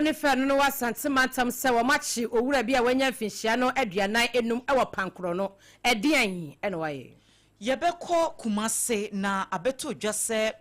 Boniface no was Santimantam Sewa Machi, or would be a wenya Finchiano, Adriana, enum, our pancrono, Edian, and why. Yebeko Kumase na abeto just say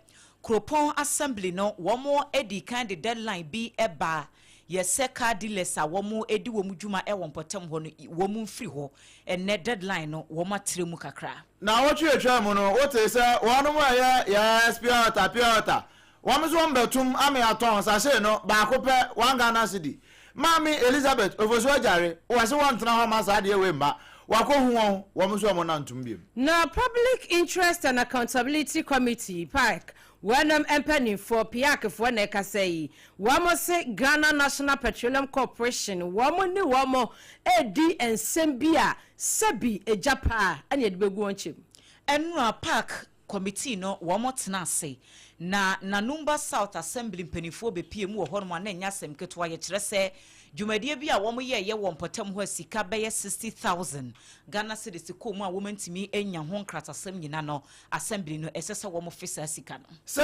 Kropon Assembly no one more Eddie kind of deadline be eba. Yes, car dealers are one more Eddie Womujuma Ewan Potem woman free ho and net deadline no Woma Trimukakra. Now what you German, what is one way, yes, Piota. One was one betum, Ame Atons, I say no, Bacope, one Ghana city. Mammy Elizabeth of Oswajari was one to know how much idea wimba. Wako woman tumbi. Now, Public Interest and Accountability Committee, Park. When empany for Piak for Neka say, Wamo say Ghana National Petroleum Corporation, Wamo ni Wamo, AD and Sembia, Sebi, a Japa, and yet be going chim. Enra Park Committee no Wamo Tenase, na Nanumba South Assembly penifo be PMU Horman and Yasem Ketwaya Trese, Jumedia be a woman ye one potem who sika beye 60,000. Ghana said it's a coma woman to me and your home crat assembly nano assembly no SS one officer sikano. Say,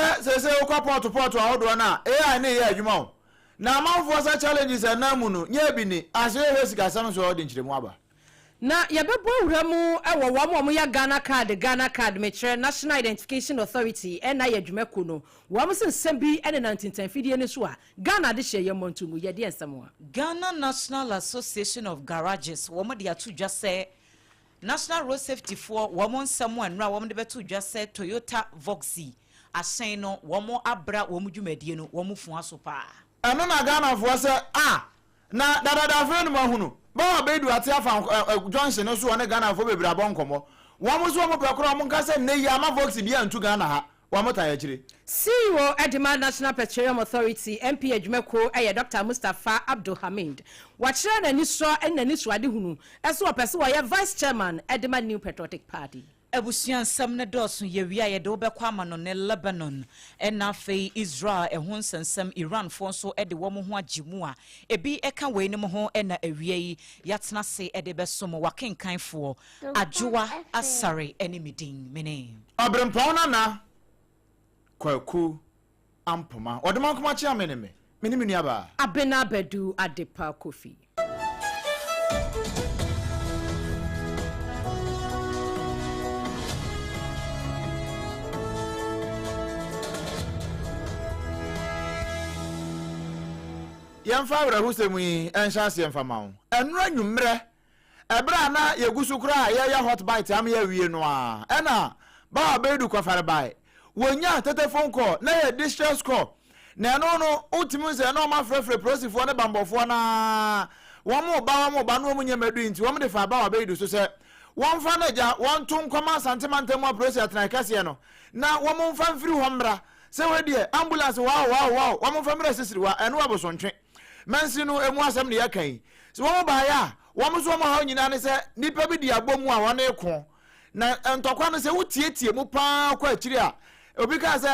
Oka to Port to Odwana, I near you mo. Now, mouth was a challenges and Namunu, Yebini, as you have got some sort in Chimwaba. Na yabebo ramu ewo wamo ya Ghana card metre National Identification Authority na yadwumako no wamo sensembi ene 1910 fidie ne so a Ghana de hye yemontungu ye de ensamo Ghana National Association of Garages wamo de atu just say National Road Safety for wamo nsamo enra wamo de betu just say Toyota Voxy asen no wamo abra wamo dwumadie no wamo fu aso pa eno na Ghana fo say na dada fe no mahunu ba be du atia fa Johnson no so one Ghana fo bebre abonkomo wamo so mo pekoro mo nka say ne ya ma Voxy bia ntu Ghana ha wamo ta ya kire CEO Edema National Petroleum Authority MP adwumako Dr. Mustafa Abdul Hamid wachira na ni so na ni so ade hunu eso opese wo ye vice chairman Edema New Patriotic Party Ebusian samne dosun ye wia ye de obekwa ama no ne Lebanon ena fe Israel ehun sensem Iran fonso ede wo mo ho agimu a ebi eka we ne mo ho ena awia yi yatena se ede besomo wakenkanfo ADWOA ASARE enemidin mene Obrempong na kwaku ampoma odema kuma chia meneme menimi aba Abena Adepa Kofi Yamfa wra husemu enhyanse yamfa mawo enra nwumre ebra na yegusu kura ya hot bite am ya wie no a ena ba bedu kwafare bai wonya telephone call na ye distress call na no ultimu se na ma frefre prosifo ne bambofo na wo ba no munye madu nti wo de fa ba bedu so se won fa na ja won tun koma santimantam wa prosi atna kase no na wo mo fa mfiri ho mra se we de ambulance wow wo mo fa mra sisiri wa eno abosontwe Mansi no emu asem ne yakan so wo ba ya wo mo so mo ha nyina ne se nipa bi di abomu a wona ekon na ntokwa no se wutietie mu pa kwa akiri a obi ka se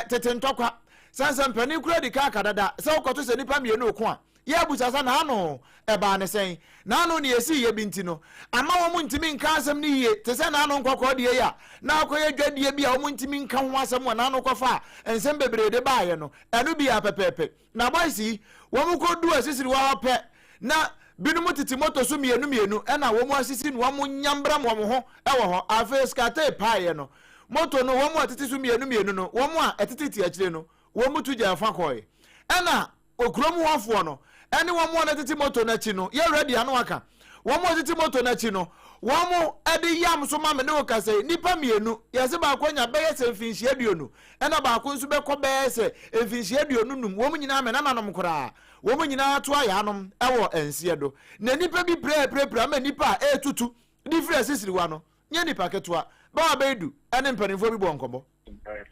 tete ntokwa sansan pani kura di ka kadada se wokoto se nipa mienu okon a ye abusa sa na ano eba ne sen na ano ne yesi ye binti no ama wo mu ntimi nka asem ne ye te se na ano nkokọ de ya na akoye dwadie bi a wo mu ntimi nka ho asem na ano kofa ensem bebrede ba ye no enu bi ya pepepe na boysi wo mu kodu asisiri wa pe na binu mutiti moto so mienu na wo mu asisi no wo mu nyambra mo ho ewo ho afa skate pae no moto no wo mu atiti so mienu no wo mu a etiti akire no wo mu tuja afa koy na okrom wafo no ene wo mu na titi moto na chi no ye ready anu aka wo mu titi moto na chi no wo mu ede yam so ma me ne okase nipa mienu ye se ba kwanya beye se mfinhia duonu ena ba ko nso be ko beye se mfinhia duonu num wo mu nyina me na nanom kora wo mu nyina to aya anom ewo ensie do na nipa bi pre ma nipa etutu difference sisiri wa no nye nipa ketua ba ba edu ene mpanimfo bi bo nkobo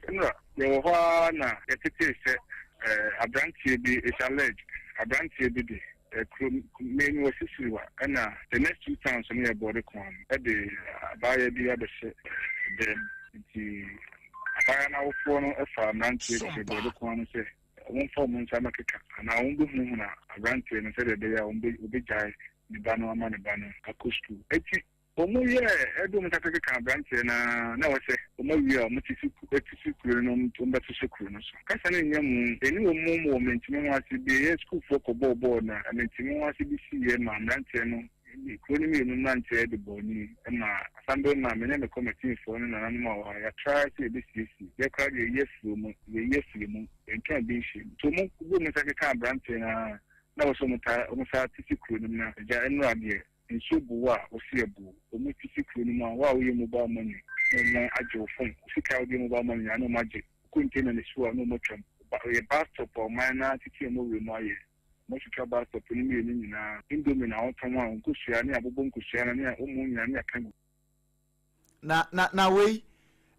nra ye wo na etete se abrantie bi is alleged abrantie bi de menu wasisiwa ana the next 2 times on your body con the buyer the other shit the buyer now for no for abrantie the body con say one for months amakeka na won bu na abrantie no say they are won be jai the bano man bano akustu eti Omo ye edo mtakeke ka branch na wase omo wi o mutisi kuru no mba tisi kuru no so kasa na nyam eni omo mo mentimi wase bi ye school for ko bo na mentimi wase bi si ye ma branch no kuru ni no branch e de boni na asando na menye me committee for na na ma wa ya try to be CC ye kra ye yesu mu enka bi shi to mo go mtakeke ka branch na wase mo sa tisi kuru no na ja enu ade Insubuwa Osiabu, Omutisikunuma, while we mobile money, and Ajo phone, Sika mobile money, I know magic, couldn't tell any sure no more trump, but a bastard or minor to more remind much trouble for putting me in Indomina, Ottoman, Kushania, Bobon Kushania, Omuna, Kangu. Na way,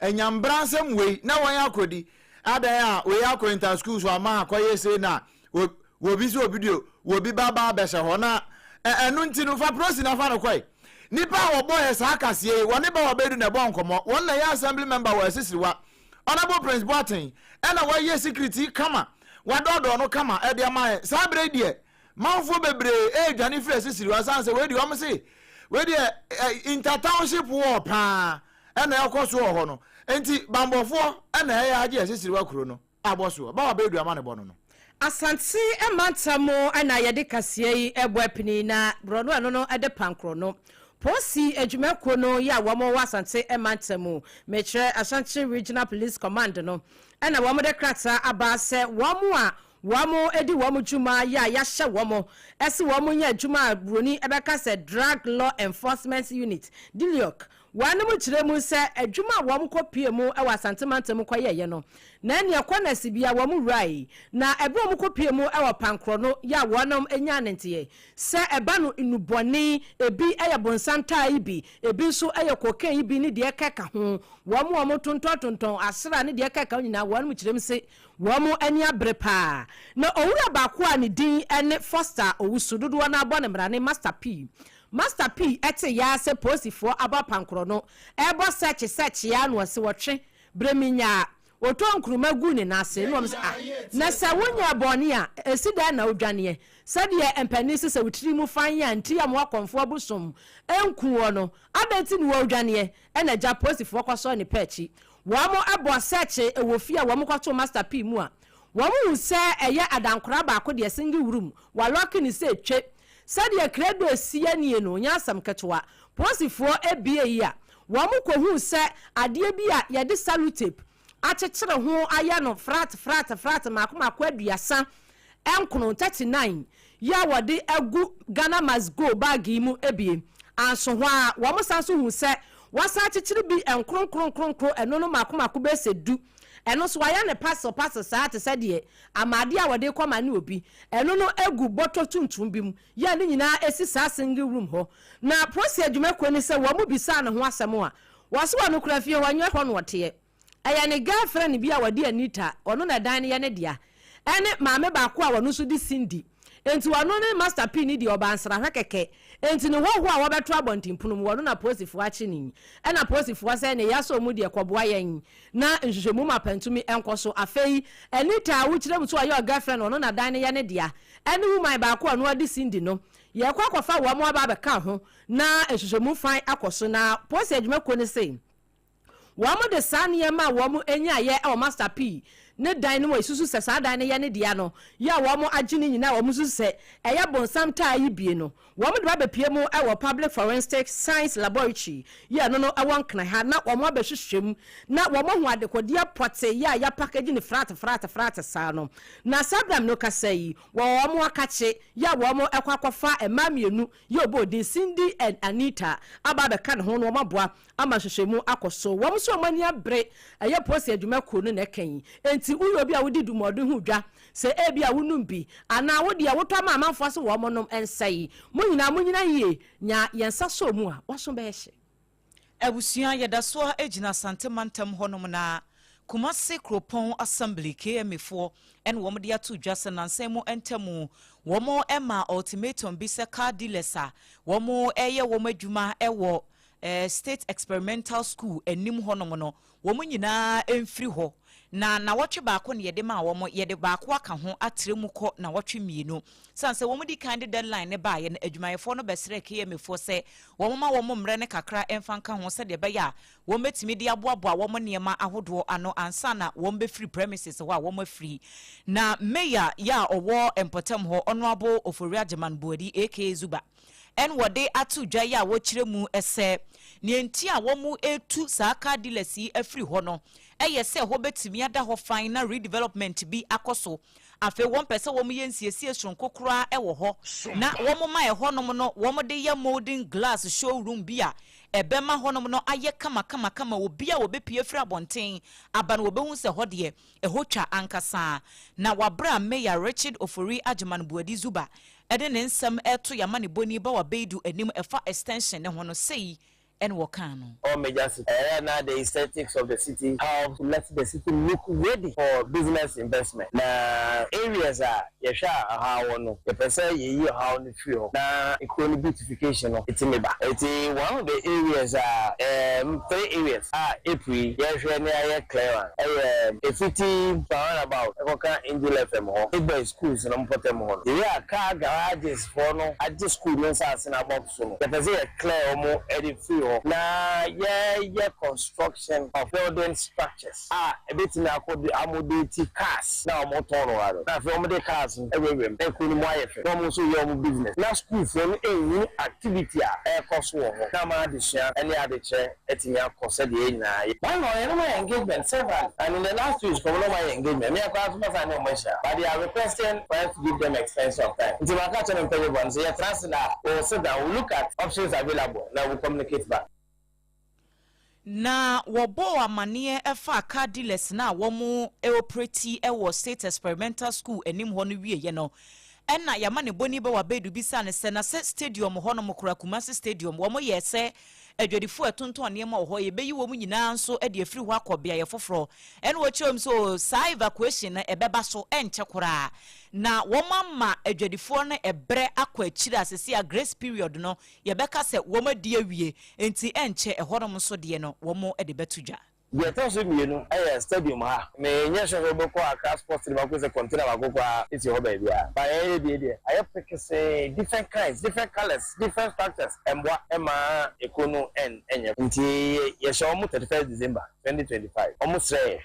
and yam bransome way, now I are coddy. Ada we are going to school, so ma quiet say na, will be so video, will be Baba Besha Hona. Enunti no fa prosi na fa no kwai nipa wo boy sa akasie woni ba wo bedu na bon komo won na ya assembly member wo asisiwa honorable prince Boatin na wo ye security kama wadodo no kama e de ma sa bre die manfo bebre dwane frɛ asisiwa sanse we di o mse we di intertownship war pa na yakoso ho no enti bambofo na ya age asisiwa kuro no aboso ba wo bedu ama ne bono no Asante emantamo ana yede kasie ebo apini na brono ano no ade pankro no posi adwumako no ya womo wasante emantamo mekire Ashanti Regional Police Command no ana womo de krata abase womo edi womo juma ya hye womo ese womo nya juma broni ebeka se Drug Law Enforcement Unit Diliok wane mu kire mu se adwuma womo kopie mu e wasante mantamo kwaye no na ne akwana sibia womo rai na ebe womo kopie mu e pankro no ya wonom enya nente se eba no inuboni ebi eye bonsanta ibi ebi so eye koken ibi ni de keka ho womo tonton asra ne de keka nyina wane mu kire mu se womo ani abrepa na owura ba ko ani din ene Foster owusudodo na abo ne mrane Master P ete ya se posifo aba pankro no ebo search ya no se wotwe breminya oto nkruma gu ne na se no na se wonya bone a esida na odwane se de empanisi se wutiri mu fanya nti ya mo akonfo abusom enku wo no abeti ni wo odwane na ja posifo kwaso ne pechi wo mo ebo search ewofia wo mo kwato Master P mu a wo mo se eye adankora ba ko de singi wurum wa lock ni se twe sadia credo sia nie no nya asam ketwa posifo ebie yi a wo mo kohu se ade bi a ye de salutape achechire ho aya no frat makoma aduasa enkono 39 ya wode agu Ghana must go bagi mu ebie anso ho a wo mo sanso hu se wasa achechire bi enkronkronkronkro eno no makoma be sedu eno so aya ne paso saa te sede amade a wode kwama ne obi eno no egu boto tuntum bi mu ya ne nyina esi saa single room ho na prosi adwumako ni se wo mu bisa ne ho asem a waso wa no kura fie wanwe ho no wote aya ne girlfriend bi a wode Anita ono na dan ne ya ne dia ene maame ba ko a wono so di Cindy enti wono ne Master P ni di obansra hwekeke enti ne ho a wobeto abontimpunum wono na posifo achi ni ena posifo se ne yaso mu de ekoboa yen na nhwehwemu mapantumi enkoso afei Anita wo kire mto ayo girlfriend ono na dan ne ya ne dia ene woman ba ko no adi Cindy no ye kwakofa wo mo aba beka ho na nhwehwemu fan akoso na posi adwumako ne sei wo mo de sane ma wo mo enya ye e Master P ne dan no isusu se sa dan ne ye ne dia no ya wo mo agine nyina wo mo susu se eya bonsam ta yi bie no wo mo de ba bepie mu e wo Public Forensic Science Laboratory ya no awon kana ha na wo mo abehwehwem na wo mo ho adekodia pote ya package ni frat sa no na sabram no kasai wo mo akache ya wo mo ekwakofa emamienu ya obodi Cindy and Anita aba be kan ho no maboa ama hwehwemu akoso wo mo so mani abre eya posi adwumako no na kan enti uyo bi a wodi dumodo hu dwa se e bi a wonum bi ana wodi a woto ma amanfo se wo monom ensai munyina ye nya yensa so mu a waso be hye abusua yedaso ejina santemantam honom na Kumasi Kropon Assembly KMFO en womo de atu dwase nansemu entemu womo ema ultimatum bi se car dealersa womo eye womo adwuma ewo State Experimental School enim honom no womo nyina emfiri ho na watwe baako ne yede ma wo yede baako aka ho atremu kɔ na watwe mienu sanse wo di kind deadline ne baaye na adwumayefo no besere KMFo se wo ma wo mre ne kakra emfanka ho se de be ya wo metimi de aboaboa wo niema ahodo ano ansa na wo be free premises wo a wo free na mayor ya owo empotem ho honorable Ofori Agyeman Buadi aka Zuba en wode atu dwa ya wo kiremu ese ne enti a wo mu etu saaka dilesi afri ho no eye se ho betimi ada ho final redevelopment bi akoso afi won pese wo mu yensiesie sonko kura ewo ho na wo mu ma ho no no wo mu de ye molding glass showroom bia ebema ho no no aye kama obi a wo be pie fra bonten aba no wo be hu se ho de ehotwa ankasa na wabra Mayor Richard Ofori Agyeman Buadi Zuba ede ne nsem eto yama ne boni ba wa beidu anim efa extension ne ho no sei and Wakano. All major cities. Now the aesthetics of the city have let the city look ready for business investment. Now areas are how one the person you how the feel. Now economic beautification it's in the it's one of the areas are 3 areas April near Clear a city about Angel FM home schools and Potem there are car garages for no at the school no as in about so the person clear more edit free na construction of building structures a bit na accommodate cars na motor no na for the cars everywhere e kunu mo ayefe no so your business na school for any activity a cost wo na ma de share any ade che etinya cost de na one no engagement several and in the last 2 years come no my engagement me akwa so say no mo share but they are requesting for us to give them extension of time until I catch them tell one say you trust that or sit down we look at options available now we communicate back. Na wobo amane efa car dealers na womo operate ewo state experimental school enim ho no wieye no enna yama ne boni ba wabedu bisa ne se na se stadium ho no mokura Kumasi stadium womo ye se adwadifo etonton ne ma ho ye beyi womu nyina nso e de afiri ho akobia ye foforo en wo chom so sa evacuation na ebeba so enche kura na womama adwadifo na ebre akwa akira asese a grace period no ye beka se womadi awie enti enche ehorom so de no womo e de betudwa the toso mienu eh stadium ha me nya hwe boko aka sports ni bako se container bako it's your baby ba eh dey I pick say different kinds different colors different structures emwa ema ekono enye nti ye show mu 31 December 2025 almost say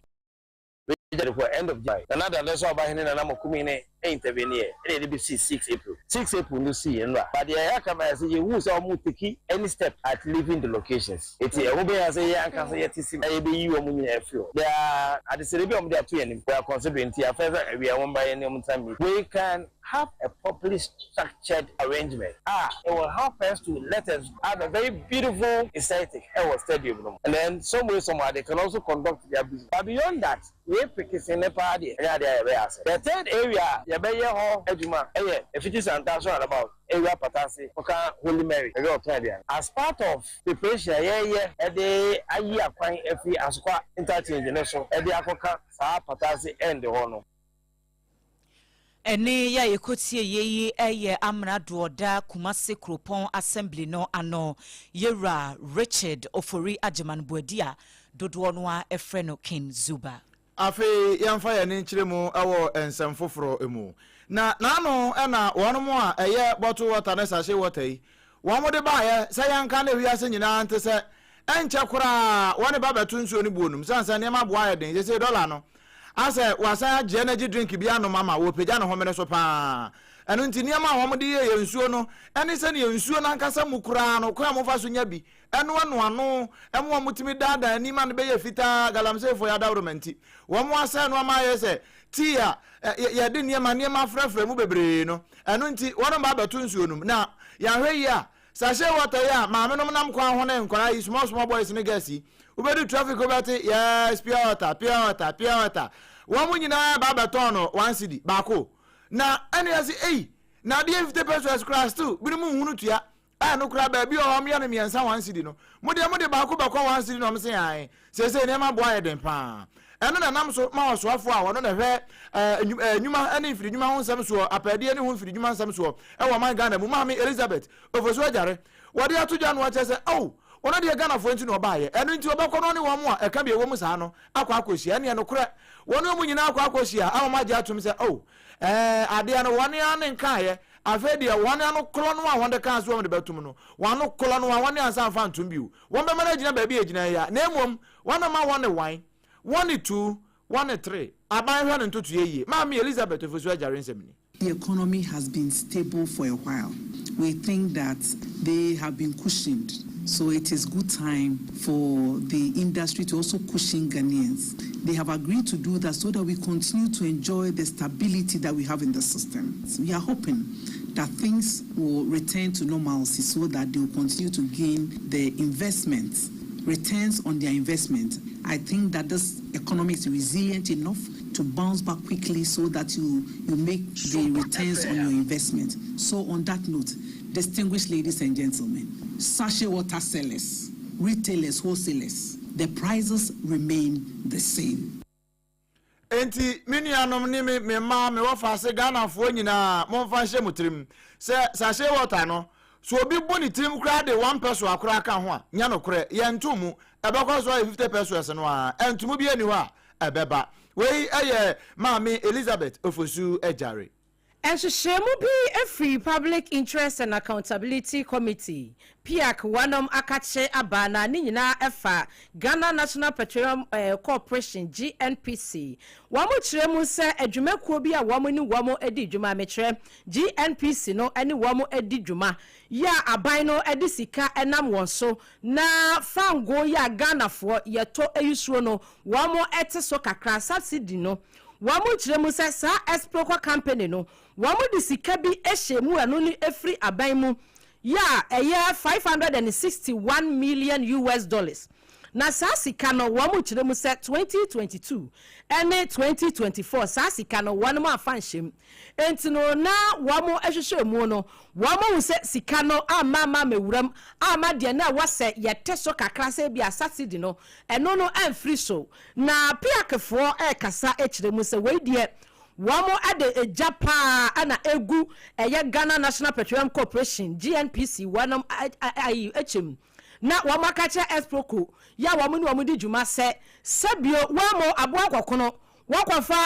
for end of July another let's all by hini na mokumi ne intervene e be 6 April no see enra but the yakama say you say omu take any step at leaving the locations it e wo be say ya anka say yetisi e be yi omu nyina afio they are at the celebrity omu dey to yanim we are considering tia further we are one by any omu time we can have a properly structured arrangement it will help us to let us have a very beautiful aesthetic stadium and then somewhere they can also conduct their business but beyond that we pick in the party the third area you be here eduma if it is about area patasi oka Holy Mary as part of preparation they ayi akwan every asukwa interchange nation they akoka sa patasi end the hono ene ya yekotie yeyi eye amrado oda Kumasi Kropon assembly no ano yera Richard Ofori Agyeman Buadi a dodo no a efreno King Zuba afi yamfa ya ni nkyiremu awo ensem foforo emu na no na wono a eye bottle water na sachet water yi wo de ba ye se yanka na wiase nyina ante se enche kura woni ba betu nsuo ni buonum sansa ne ma boa ye den se $1 no ase wasa energy drink bi ano mama wo peja no homene so pa enu nti niam a wo de ye nsuo no eni se ne nsuo na nkasa mukura no kwa mo fa so nya bi enu ano emu mutimi dada ni ma ne be ye fita galamse fo ya dawromenti wo mo ase no ma ye se tia ye de niam frafra mu bebre no enu nti wono ba beto nsuo no na ya hwe yi a sachet water ya ma me no nam kwa ho na nkora yi small boys ne gasi ubedi traffic obati yes pure water wo mu nyina ba beto no 1 cedi bako na ene yasi na de 50 pesos class too bi mu hunu tua no kura ba bi o me ya no miensa 1 cedi no mo de bako 1 cedi no me se ai se ne ma boa ye den pa eno na nam so ma osoafo a wono na hwe enyuma ene firi nyuma ho nsam so apade ene ho firi nyuma nsam so e wo man Ghana mu ma me Elizabeth ofoso ajare wode atodwa no a chese ona de Ghana fo nti no baaye eno nti obekọ no ne wo mo a eka be wo mu saa no akwa akohia ne no kora wono mu nyina akwa akohia a ma gya atum se ade no wone ane nkae afedi a wone ano kro no a wonde kan so de betum no wano kro no a wone ansa fa ntum biu won be manage na ba bi agina ya na emom wona ma wone wan wone 2 wone 3 aban hwa no ntoto ye Mami Elizabeth Ofosu ajare nsemni. The economy has been stable for a while. We think that they have been cushioned. So it is good time for the industry to also cushion Ghanaians. They have agreed to do that so that we continue to enjoy the stability that we have in the system. So we are hoping that things will return to normalcy so that they will continue to gain the investments, returns on their investment. I think that this economy is resilient enough to bounce back quickly so that you make the returns on your investment. So on that note, distinguished ladies and gentlemen, sachet water sellers, retailers, wholesalers, the prices remain the same. Enti minianom ni me ma me wo fa se Ghana fo nyina mo fa hye mutrim se sachet water no so obi boni trim kra de 1 peso akora ka ho a nya no kre ye ntumu ebekọ so 50 pesos no a entumu bi ani ho a ebeba we Mami Elizabeth Ofosu ejare. And shemu be a free Public Interest and Accountability Committee. PIAC wanom akache abana ni nyina efa Ghana National Petroleum Corporation GNPC. Wamo chiremu se adwumakuo bi a wamo ni wamo edi dwuma metre GNPC no ani wamo edi dwuma ya aban no edi sika enam wonso na fango ya Ghana fo yeto eyusuo no wamo ete so kakra subsidy no wamo chiremu se sa Esproco company no wamo di sika bi ehemu anu ni efri aban mu ya $561 million. Na sasika no wamo chiremu se 2022 ene 2024 sasika no wano afanhiem enti no na wamo ehwehwemu no wamo se sika no ama mewuram ama de na wase yete so kakra se bia subsidy no eno no amfri so na piakefo kasa echiremu se we de wamo ade ejapa ana egu Ghana National Petroleum Corporation GNPC wanom echem na wamakacha Esproco ya wamu ni wamu di dwuma se sebio wamo aboa kwakono wakwafa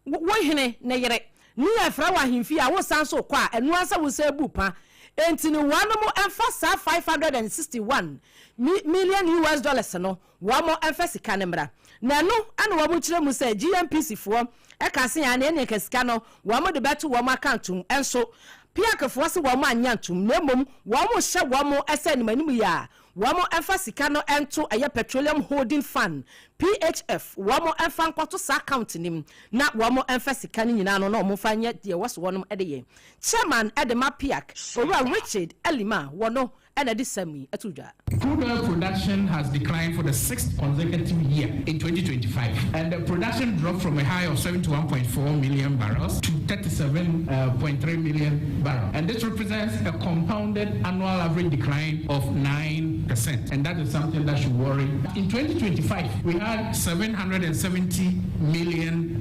wo hene ne yere ni afra wa himfi a wo sanso kwa enu ansa wo se bupa enti ni wanom emfa sa $561 million no wamo emfa sika ne mra na no ana wamu kire mu se GNPC fo ekase ya na ene kasika no wamo de beto wamo accountum enso PIAC fo se wamo anyantum na mom wamo hye wamo ese ni manim ya wamo emfa sika no ento Petroleum Holding Fund PHF wamo emfa nkoto sa account nim na wamo emfa sika ni nyina no na omo fa nya de was wonom edeye chairman edema PIAC Owura Richard Elima wono ena di sami etudwa. Crude oil production has declined for the 6th consecutive year in 2025, and the production dropped from a high of 71.4 million barrels to 37.3 million barrels. And this represents a compounded annual average decline of 9%. And that is something that should worry. In 2025, we had $770 million.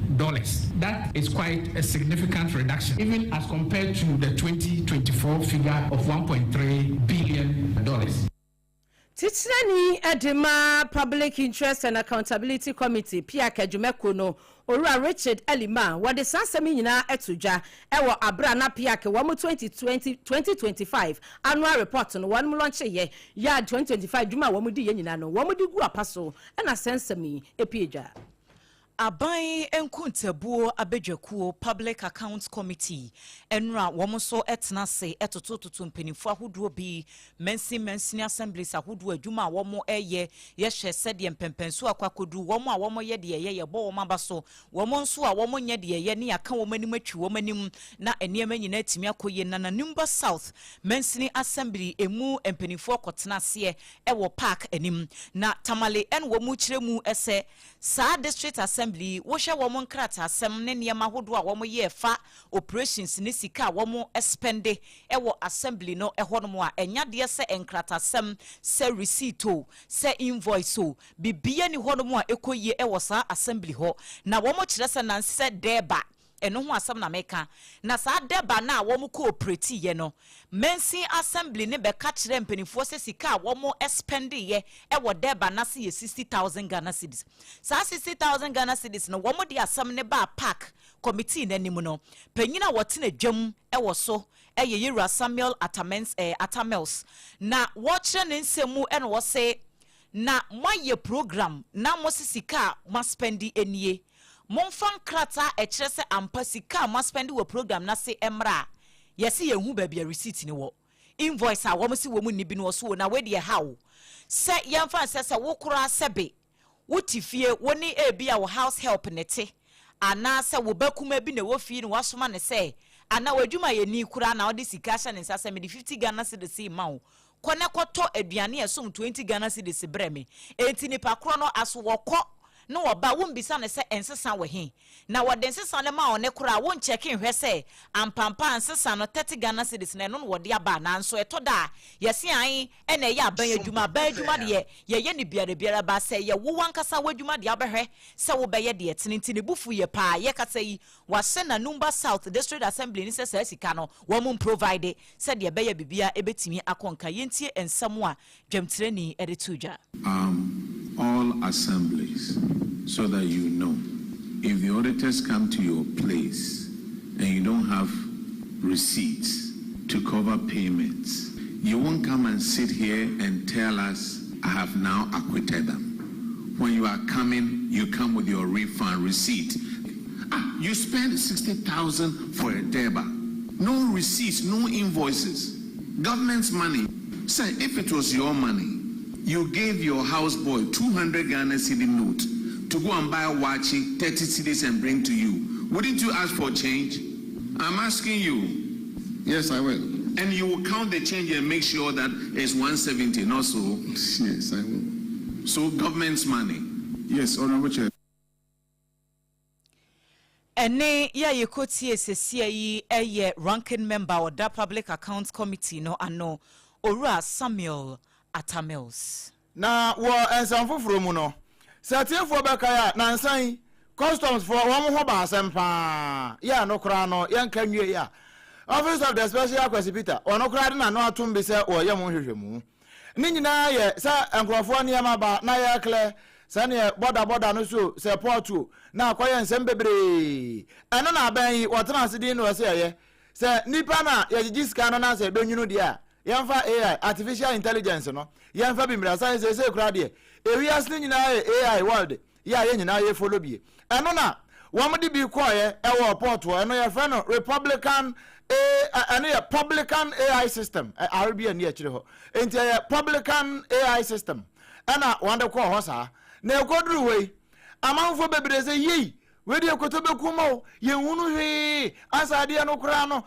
That is quite a significant reduction, even as compared to the 2024 figure of $1.3 billion. Tichani Edema Public Interest and Accountability Committee PIAC adwumako no Owura Richard Elima wade sansemi nyina etuja ewo abra na PIAC wamo 2025 annual report no wanu launch ye ya 2025 dwuma wamo di ye nyina no wamo di gu apaso na sansemi epieja. Aban enkuntabuo abedwakuo Public Accounts Committee enra womoso etna se etotototo mpanifo ahoduo bi mensi assemblies ahoduo adwuma womo eye ye hye sede mpempenso akwakodu womo a womo ye de ye bo womo abaso womo nso a womo nye de ye ne aka womo anim atwi womo anim na enema nyina atimi akoye na Number South mensi assembly emu mpanifo kotena se ewo park anim na tamale en womo kiremu ese sa district assembly wo hye womo nkrata asem ne niam ahodo a womo ye fa operations ne sika womo spende ewo assembly no ehono a enya de se enkrata asem se receipt o se invoice o bibia ni hono a ekoye ewo sa assembly ho na womo kire se nanse deba eno ho asam na meka na sa deba na wo mu cooperate ye no mensi assembly ne be ka kire mpanifo se sika wo mu spend ye e wo deba na se 60,000 Ghana cedis sa 60,000 Ghana cedis no wo mu de asam ne ba park committee nanim no panyina wote na dwam e wo so eye Yira Samuel Atamels na wo kire ne nsemu e no wo se na moye program na mo sisika ma spendi enie monfan krata e kire se ampa sika ma spendi wo program na se emra yesi yehu ba bia receipt ni wo invoice a wo mo si wo mu ni bi no so na we de hawo se yemfa se wo kura sebe wotifie woni e bia wo house help nete ana se wo bakuma bi na wo fie ni wasoma ne se ana wadwuma ye ni kura na odi sika hye ne nsase me 50 Ghana cedis ma wo kone koto aduane esum 20 Ghana cedis breme enti nipa kro no aso wokọ no oba wo mbisa ne se ensesa we he na wode ensesa ne ma one kura wo ncheke hwe se ampampa ensesa no 30 Ghana cedis na no wode aba na nso etoda yesi an ene ye aban adwuma de ye ne biara ba se ye wo wankasa wadwuma de abehwe se wo beye de tinintini bufu ye pa ye kasa yi wase na Numba South District Assembly ni se sika no wo mun provide se de beye bibia ebetimi akonka yentie ensam a dwamtireni edetuja all assemblies, so that you know, if the auditors come to your place and you don't have receipts to cover payments, you won't come and sit here and tell us, I have now acquitted them. When you are coming, you come with your refund receipt. You spend 60,000 for a DEBA. No receipts, no invoices. Government's money. Sir, if it was your money, you gave your houseboy 200 Ghana cedi note to go and buy a watching 30 cedis and bring to you. Wouldn't you ask for change? I'm asking you. Yes, I will. And you will count the change and make sure that it's 170, not so? Yes, I will. So government's money? Yes, Honorable Chair. Ene ya yekoti esesia yi eye ranking member of the Public Accounts Committee no ano Owura Samuel Atamels. Na wo ensanfoforo mu no satiefo beka ya na nsan customs for wo ho ba asempa ya no kra no yanka nwie ya Office of the Special Prosecutor ono kra de na no atom be se wo ye mo hwehwemu ni nyina ye sa enkrofo ne ma ba na ya kle sa ne border no so support na akoye nsem bebre eno na ban yi wotena asedi no se ye se nipa na ye gigiska no na se benwunu dia yamfa AI artificial intelligence no yamfa bimira science say kura de ewias ni nyina AI world ya ye nyina ye follow bie eno na wamde bi koye e wo port wo eno ye fa no Republican Publican AI system Arabian ye kire ho enti ye Publican AI system ana wande ko ho sa na ekoduru we amanfo bebre say yi we de ekotobe kumo ye hunu hwe asade no kura no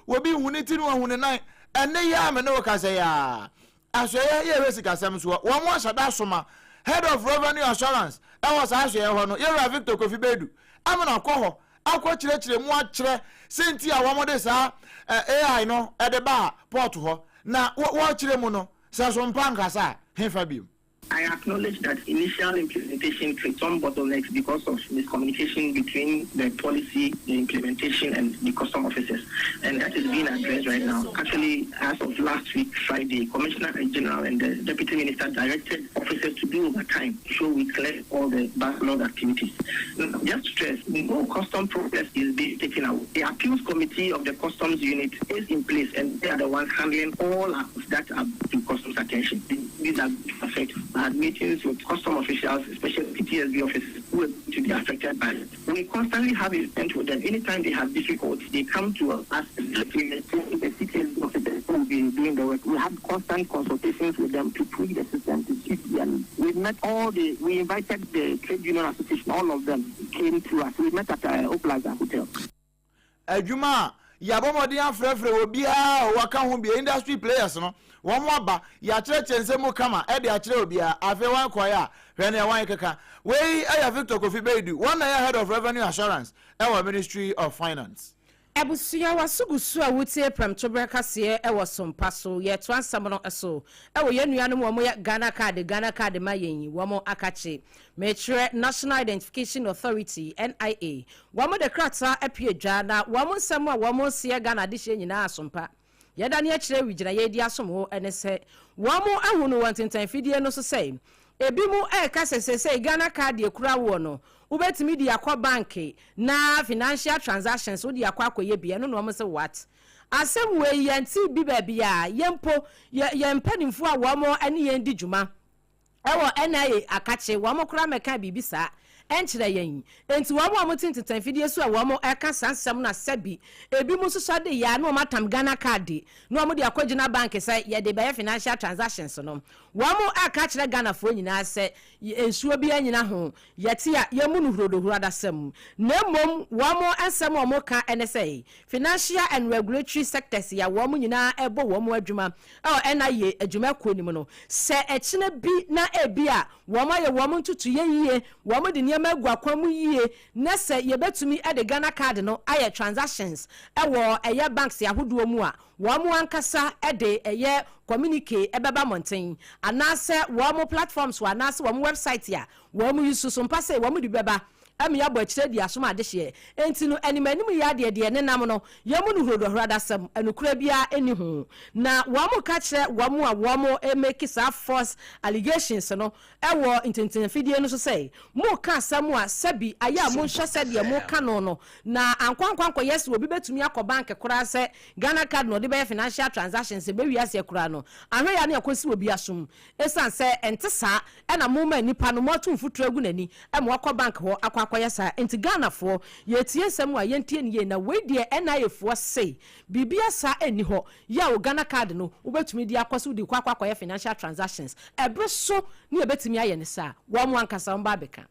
wobi huni ti no huni nan ene ya me no ka say ya asoye ye resika sam so wo mo asada soma head of revenue assurance e was asoye ho no Yira Victor Kofi Bedu amana ko ho akọ kirekire mu akire senti a wo mo de sa AI no e de ba port ho na wo kire mu no sa so mpanka sa hefa bi. I acknowledge that initial implementation created some bottlenecks because of miscommunication between the policy, the implementation, and the custom officers. And that is being addressed right now. Actually, as of last week, Friday, Commissioner General and the Deputy Minister directed officers to do overtime so we clear all the backlog activities. Now, just stress, no custom process is being taken out. The appeals committee of the customs unit is in place, and they are the ones handling all acts that are to customs attention. These are affected. Had meetings with custom officials, especially PTSB officers who are to be affected by it. We constantly have events with them. Anytime they have difficulties, they come to us as the PTSB officers who will be doing the work. We have constant consultations with them to tweak the system to keep them. We invited the trade union association, all of them came to us. We met at Oplaza Hotel. Ajuma yabomodi afrefre obia waka ho bia industry players no wo mo aba ya kirekyerese mu kama e de akire obia afi wan koya hwe ne wan keka we Victor Kofi Bedu one na head of revenue assurance e wa Ministry of Finance. Ebusuya wasugusu a wutie prem tobreka se ewo sompa so ye to ansam no eso ewo ye nuanu mo ye Ghana card ma yen wo mo akache metre National Identification Authority NIA wo mo de krata apie dwa na wo mo nsam a wo mo se Ghana de hye nyina asompa ye da ne akire wigina ye di asom ho ene se wo mo ahunu wantentan fidie no so sei ebi mu eka sesese Ghana card ekura wo no ubetimi di akwa banki na financial transactions odi akwa akoye bia no no say what asem we yanti bi ba bia yempo ye mpanimfo a wo mo ane yen di djuma ewo NIA akache wo mo kura meka bibisa enchire yen enti wo mo tintintan fidie so a wo mo eka sansem na sabi ebi mu so de ya no matam Ghana card no mo di akwagina bank say ye de be financial transactions no wo mo aka kire Ghana fo nyina se ensuo bi anyina ho yete a ye mu no hurodohuro adasem na mom wo mo ansem wo mo ka ene say financial and regulatory sectors ya wo mo nyina ebo wo mo adwuma NIA adwuma ko nim no se ekine bi na ebi a wo mo ye wo mo ntutu ye yie wo mo de niam agwa kwamu yie na se ye betumi e de Ghana card no aye transactions ewo eye banks ya hodo mu a wo mo ankasa e de eye communicate ebeba mountain anase wo mo platforms wa anase wo mo website ya wo mo yusu so mpase wo mo di beba ami ya bo kire di asom ade hye enti no animanim ya de ne nam no ye mu no hrodo hrada sam anukura bia eni ho na wo mo ka kire wo mo a wo mo make sa false allegations no ewo intentin fidie no so say mo ka sam a sabi aya mo hye se de mo ka no na ankwankwanko yes obi betumi akọ bank kura se Ghana card no de be financial transactions be wi ase kura no ahwe ya na yakosi obi asom esan se entesa e na mo ma nipa no mo tumfu tragu nani e mo akọ bank ho akwakwa sa enti Ghana fo ye tie sam a yentie ne na we de NIA fo say bibia sa eni ho ya o Ghana card no ubetumi di akoso di kwakwa ya financial transactions ebre so ne ebetumi aye ne sa wo mo ankasa mba beka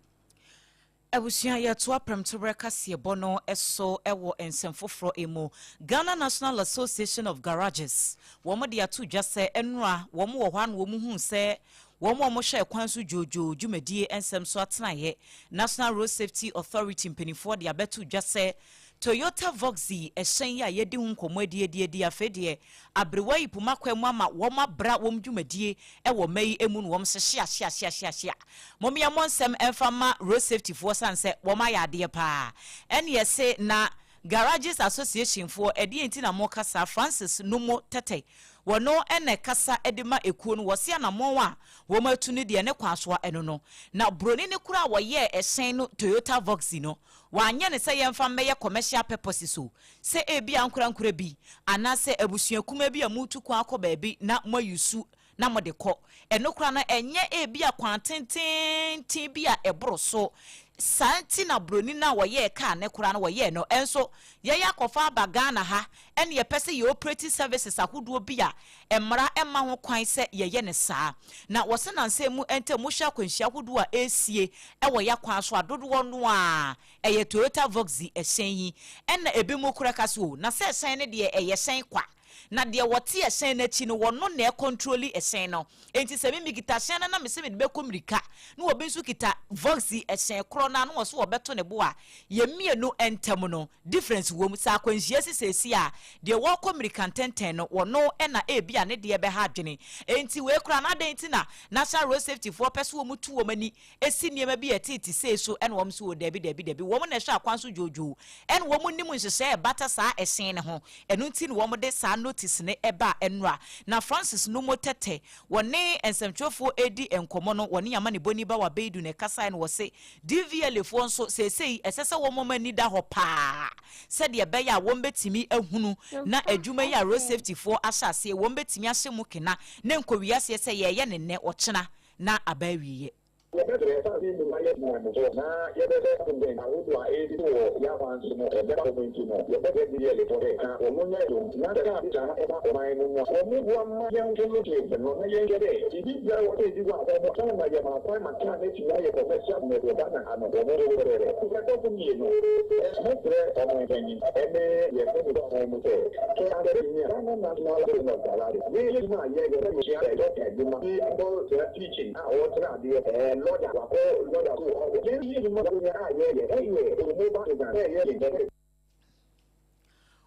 Ebusia ya to aprem to breka se bono eso ewo ensemfofro emo Ghana National Association of Garages wo mo de ato dwa se enura wo mo wo hwan wo mu hu se wo mo hye kwan so jojo dwumadie ensem so atena ye National Road Safety Authority mpenifo de abeto dwa se Toyota Voxy ehyen ya yedi hu nkomadi afedie abrewa ipuma kwam ama wo mabra wo dwumadie ewo mai emu no wo hye mom ya monsem enfama road safety for sanse wo ma ya de pa ene se na Garages Association for enti na mo kasa Francis Numo Tete wono ene kasa edema ekuo no wose anamon a wo matuni de ne kwaso eno no na broni ne kura wo ye ehyen no Toyota Voxy no wanye ne se yemfa meye commercial purposes so se ebi ankura bi anase abusuakuma bi amutu kwa akoba bi na mayusu na mode ko eno kura na enye ebi akwantenten bi a ebro so santi na broni na woye ka ne kura na woye no enso ye yakofa bagana ha ene ye pese ye operating services ahodo bi a emra emma ho kwan se ye ne saa na wose na nse mu ente mu hya kwanhia ahodo a esie ewo yakwan so adodo no a eye Toyota Voxy ehyen yi ena ebi mu kura kaso na se ehyen ne de eye hyen kwa na de wote ehyen na chi no wono na e control ehyen no enti se mi gita hyen na me se me be komirika na obi nso kita Voxy ehyen kro na no so obeto ne bo a ye mienu entem no difference wo mu sa kwanhia sisesi a de wo komirika tenten no wono na ebi a ne de be ha adwene enti we kra na de enti na National Road Safety for person wo mu tu wo mani esi niema bi etiti sei so ena wo so debi wo mu na hwa akwanso jojo ena wo mu nimu nhyehyɛ bata saa ehyen ne ho enu nti ne wo mu de saa notice ne eba enra na Francis Numo Tete wone ensemtwofo edi enkomo no wone yama ne boni ba wa beidu ne kasa ne wose DVL fo nso sesei esese wo mo mani da ho pa se de be ya wo mbetimi ahunu na adwuma ya road safety for asase wo mbetimi ahye mu kena ne nkowiase se ye ne ne ochena na abawiye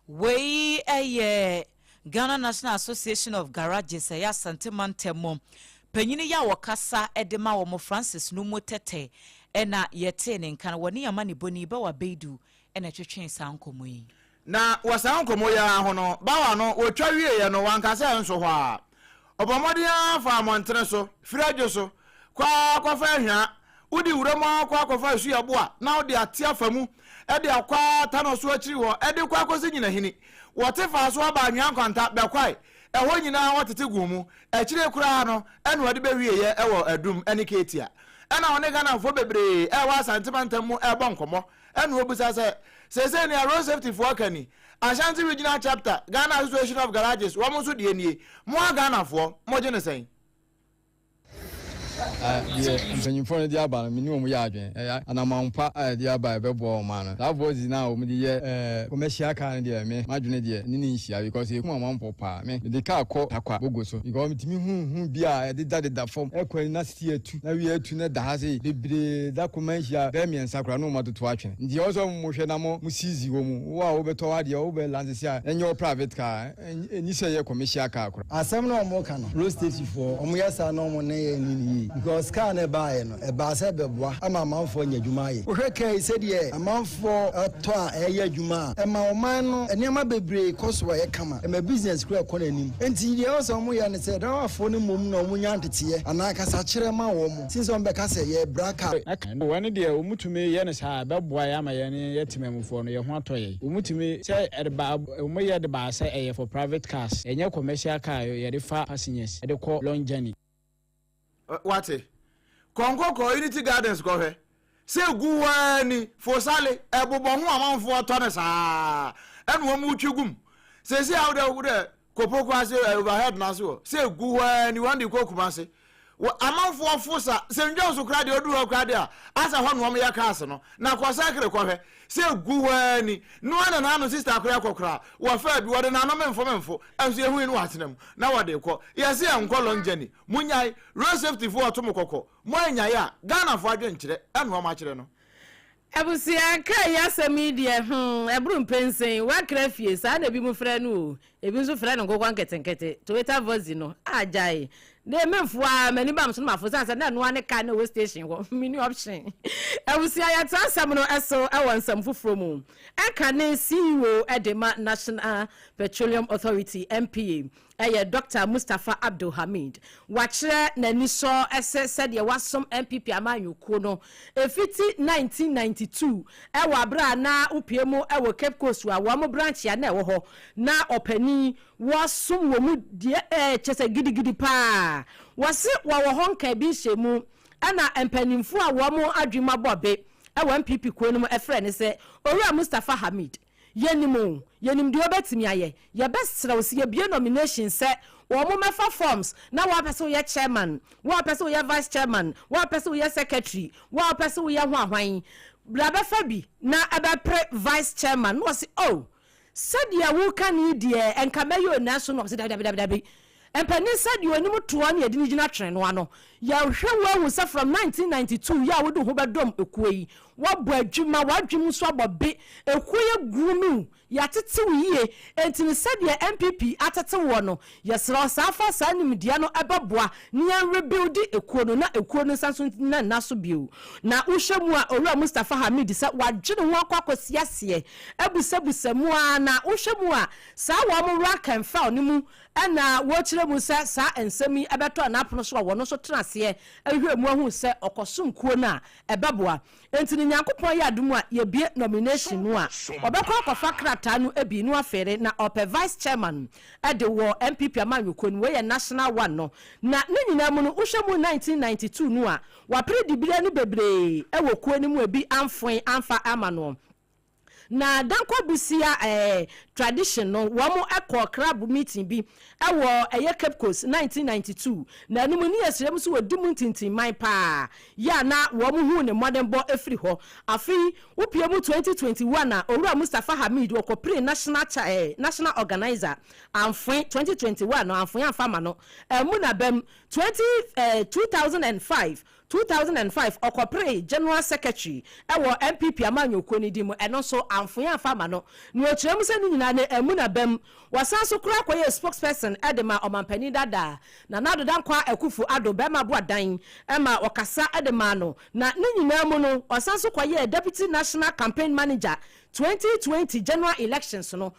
we Ghana National Association of Garages ya Santimantemo Penyini ya wakasa edema wo Francis Numo Tete ena yetene nkan woni amani boni ba wa beidu ena twetwen sankomo yi na wasankomo ya ho no bawa no wotwa wie ye no wankasa nso ho a obomode afa amontre so firajo so kwa fa hwa udi wuremo kwa fa su yabo a na odi ate afamu e de akwa tano so akiri ho e de kwa kosi nyina hini wote fa so aba anwan kwanta bekwai ho nyina wotete gumu akire kura no ene wode be wie ye ewo adum ene ketia ena one Ghana fo bebre e wa santimantamu e bon komo ene obusa se ne road safety for kani Ashanti regional chapter Ghana Association of Garages wo mo so de nie mo Ghana fo mo je ne sen mpanyimfo ne dia ba minimum mu ya adwen anamampa dia ba bebo ma no that voice na o mu die commercial car dia me madwene dia ni nhia because e kuma mampo pa me de ka akọ takwa bogo so because mitimi hu bia de da form ekwani na city atu na wi atu na da ha sei bebre da commercial be me nsakra no matoto atwen ndi ozo mu hwe na mo sizi wo mu wa wo beto wa dia wo be lance sia enyo private car eni se ye commercial car akọ asem na omo ka no road station for omo yesa na omo ne ye ni because car ne buy no e ba se beboa ama manfo nya dwuma ye ohwe kai se de amanfo to a eye dwuma e ma oman no enema bebre koso ye kama e ma business kura kona nim enti de oso mo ya ne se da afo ne mom na omo nya ntete ana kasa kire ma wo mo since on be kasa ye braka wani de omutumi ye ne sa beboa ya ma ye ne yetimemfo no ye ho atoye omutumi se erba omo ye de ba se eye for private cars enye commercial car ye de fa passengers e de call long journey wate Kongo Unity Gardens ko he se guwani fosale ebobo ho amanfo otone sa enu omu twigum se awde kopoko ase overhead na so se guwani wandi kokuma se amanfo fosa se njo so krade odu krade a asa ho no ya kaase no na ko sakre ko he se guwani no na no sister akora kokora wo fa bi wode na no memfo enso ehu ni watenam na wode ko yesi enko lonjani munyai road safety for otomo kokko mo anya ya Ghana fo adwen kire enu ma kire no Abusia ka ya media ebru mpensen wa krafie sa na bi mu frɛ no ebi nso frɛ no kokwan ketenkete Toyota Vozi no ajai de memfo a mani bam so mafo sansa na no ane ka na we station ho mini option Abusia ya tansam no eso ewonsam foforo mu eka ne CEO Edema National Petroleum Authority MPA Dr. Mustafa Abdul Hamid wachre nani so said ye wasom MPP amanyuko no efiti 1992 abra na upiemu Cape Coast wa mo branch ya na ho na opani wasom wo mu die chese gidigidi pa wase wa wo honka bi hyemu ana empanimfu a wo mo adwuma bobe MPP ko no efre ne se Owura Mustafa Hamid yenim de obetimi aye ye best ra osi ye bie nomination se wo mo mefa forms na wa pese ye chairman wa pese ye vice chairman wa pese ye secretary wa pese ye ho ahwan bla be fa bi na aba pre vice chairman no se oh said ya wo kan die enka meyo na so no se dabi empani said you animu toa na yedi gina tren no ano ya hwe wo se from 1992 ya wo do ho bedom ekuyi wo bo adwuma wadwum so abobe ekuye gunu ya tete wiye entini said ya MPP atete wo no yesra safa sanim dia no abeboa ne ya rebuild ekuo no na ekuo no sanso na naso bio na uhwemu a Owura Mustafa Hamid se wadwene ho akwakwasiase ebusabusemu a na uhwemu a sa wo mo ra kan fa onimu ana wo kire mu sa ensemi ebeto na apono so wo no so tenase ehwemu ahu se okosum kuo na ebeboa entini nyankopon ya adumu a ye bie nomination no a obekọ akọfa krata no ebi no afere na ope vice chairman ede wo MPP amanyuko no we national one no na ne nyina mu no uhwemu 1992 no a wa predibire no bebre ewo kuo ni mu ebi amfon amfa amano na danko bisia tradition no wo mo ekọ crab meeting bi ewo Cape Coast 1992 na animu ni yesrem so wodimu tintin man pa ya na wo mo hu ne modern bo efri ho afi upie mu 2021 na Owura Mustafa Hamid wo ko pre national organizer amfin 2021 no amfin amfama no mu na bem 2005 2005 okopre general secretary ewo MPP amanyo kwoni di mu eno so amfoya afama no no akyerem se ni nyina na emu na bam wasan so kura koye spokesperson edema omampani dada na nado dankwa ekufu ado bema boadan ema okasa edema no na ni nyina mu no wasan so koye deputy national campaign manager 2020 general elections no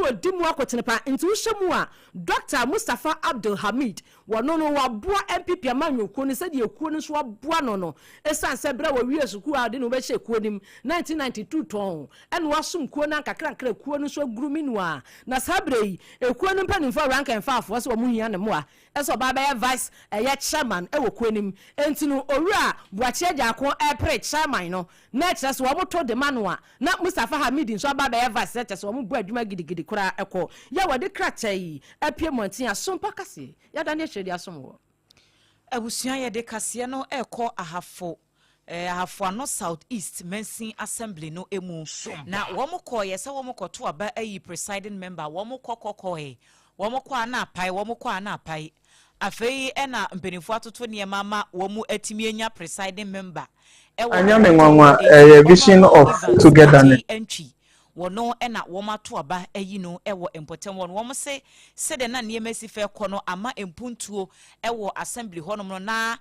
odimu akotenepa nti wohwemu a Dr. Mustafa Abdul Hamid wono no waboa MPP amanyo kwoni se de ekuo no so waboa no esan se bra wa wie suku a de no be hye ekuo nim 1992 ton ene wasum kuo na kakra ekuo no so gruminu a na sabrei ekuo no mpanimfo rank and fafo so mo hia ne mo a eso ba be vice ye chairman e wo kuo nim enti no owura boache agya ko pre chairman no na kire so wo moto de manoa na Mustafa Hamid nso ba be vice kire so wo mo bu adwuma gidigidi kura eko ya wode kratai apie montin asompa kase ya da ne hwede asomwo abusuan ye de kase no eko ahafo no South East Mensin Assembly no emu na womko ye se womko to aba ayi presiding member womko kokoe womko anapai womko anapai afei ena mpenifo atoto ne mama womu atimi enya presiding member anyame nwanwa vision of togetherness wono ena woma to aba ayi no ewo empotem wono wom se de na niemesi fe kono ama empuntuo ewo assembly honom no na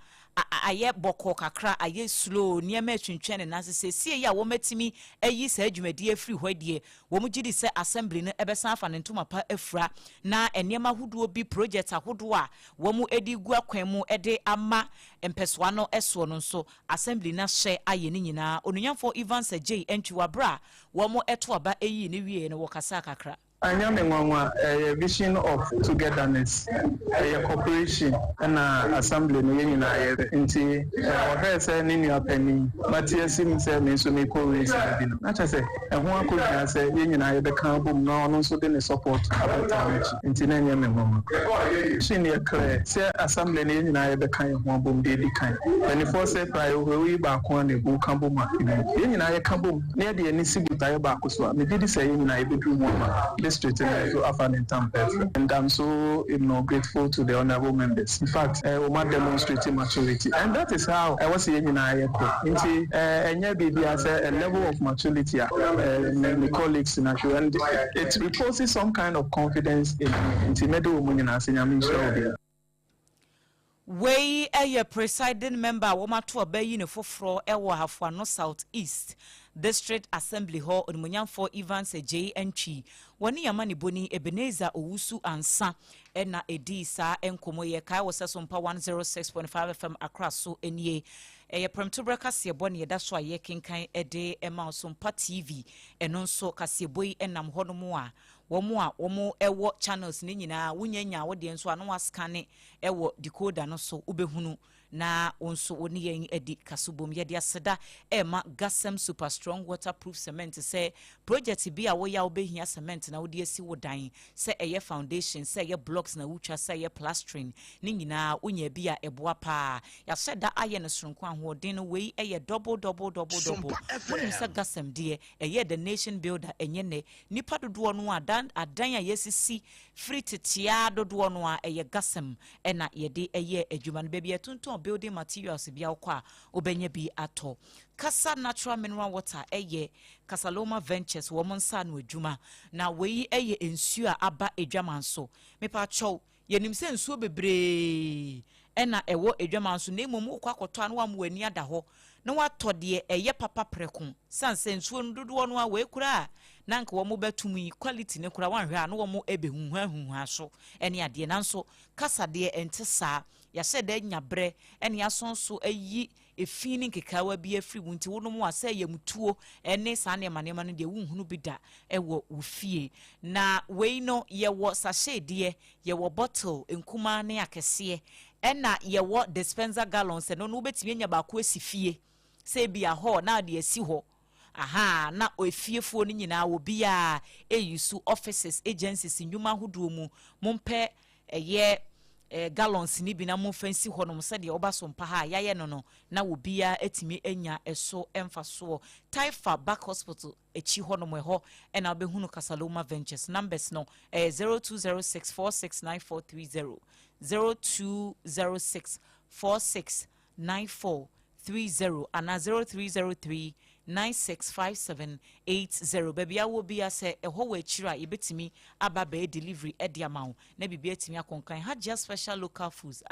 aye boko kakra aye slow niema twentwene na se ya womatimi ayi sa adwumadi afri hwadie womugidi se assembly no ebesan afa ne ntoma pa afra na eniema hoduo bi project ahodo a womu edi gu akwan mu ede ama empesoa no eso no so assembly na hye aye ni nyina onunyamfo Evans J entwa bra womu eto aba ayi ne wie no wokasa kakra anyame nwanwa vision of togetherness cooperation na assembly no yeni na yere nti o se ni nua pani matiasim se me so me ko we se bi no na cha se ho akonya se yeni na yebe kan bom na ono so de ne support about nti na anyame nwanwa shin ye clear se assembly no yeni na yebe kan ho bom de di kan ani for se prai we ba ko na bu kan bom yeni na ye kan bom na de ni sibuta ye ba ko so me didi se yeni na yebe du mo district so and I'm so grateful to the honorable members. In fact, we might demonstrate maturity, and that is how I was saying in a level of maturity. My colleagues in Ashu, and it reposes some kind of confidence in middle women as in Yamin. We a presiding member woma to obey ne foforo ewo hafwa no South East District Assembly Hall onmunyamfo Evans J Entry woni yamani boni Ebenezer Owusu ansa ena edisa enkomo ye kai wo SOMPA 106.5 FM across so enie eye premtobra kase boni ye da so aye kenkan ede ema SOMPA TV eno nso kase boyi enam honomo a womo ewo channels ni nyina wunyanya wo de nso anu waskane ewo decoder no so ubehunu na onso oni yen edi kasubom ye de aseda ema gasem super strong waterproof cement say project bi a wo ya obehia cement na wo de asi wodan say eye foundation say eye blocks na wutwa say eye plastering ni nyina unya bi a eboa pa ya seda aye no sonko ahoden no we eye double woni say gasem de eye the nation builder enye ne nipa dodo no adan a yesisi free titia dodo no a eye gasem ena ye de eye adwuma no baby atunton building materials bia kwa obenya bi ato kasa natural mineral water eye Kasaloma Ventures womonsa no adwuma na we eye ensu a aba adwamanso mepa chow yenim se ensu bebre ena ewo adwamanso na emom kwa akoto an wa mwani ada ho na wato de eye papa preko sanse ensu ndodo no a we kura na nka wo mo batumi quality ne kura wanhwe a no wo mo ebehuhu so ene ade nanso kasa de ente saa ya se da nyabre ene asonso ayi efini nkekawa bi afri wunti wo no mo asa yamutuo ene saa ne manema no de wunhunu bi da ewo wofie na we no ye wo sachet de ye wo bottle enkuma ne akese ena ye wo dispenser gallons no no betimi nya ba ko asifie se bia ho na de asi ho aha na ofiefo ni nyina wo bia eyusu offices agencies nyuma hodo mu mompe eye gallons ni bi na mo fancy honom se de oba SOMPA ha yaye no na wo bia etimi enya eso emfaso Taifa Back Hospital echi honom ho ena obehunu Kasaloma Ventures numbers no 0206469430 0206469430 and 0303 965780. Baby, I will be as a whole chira, you bet me about delivery at the amount. Never be at me a conquer. Had just special local foods.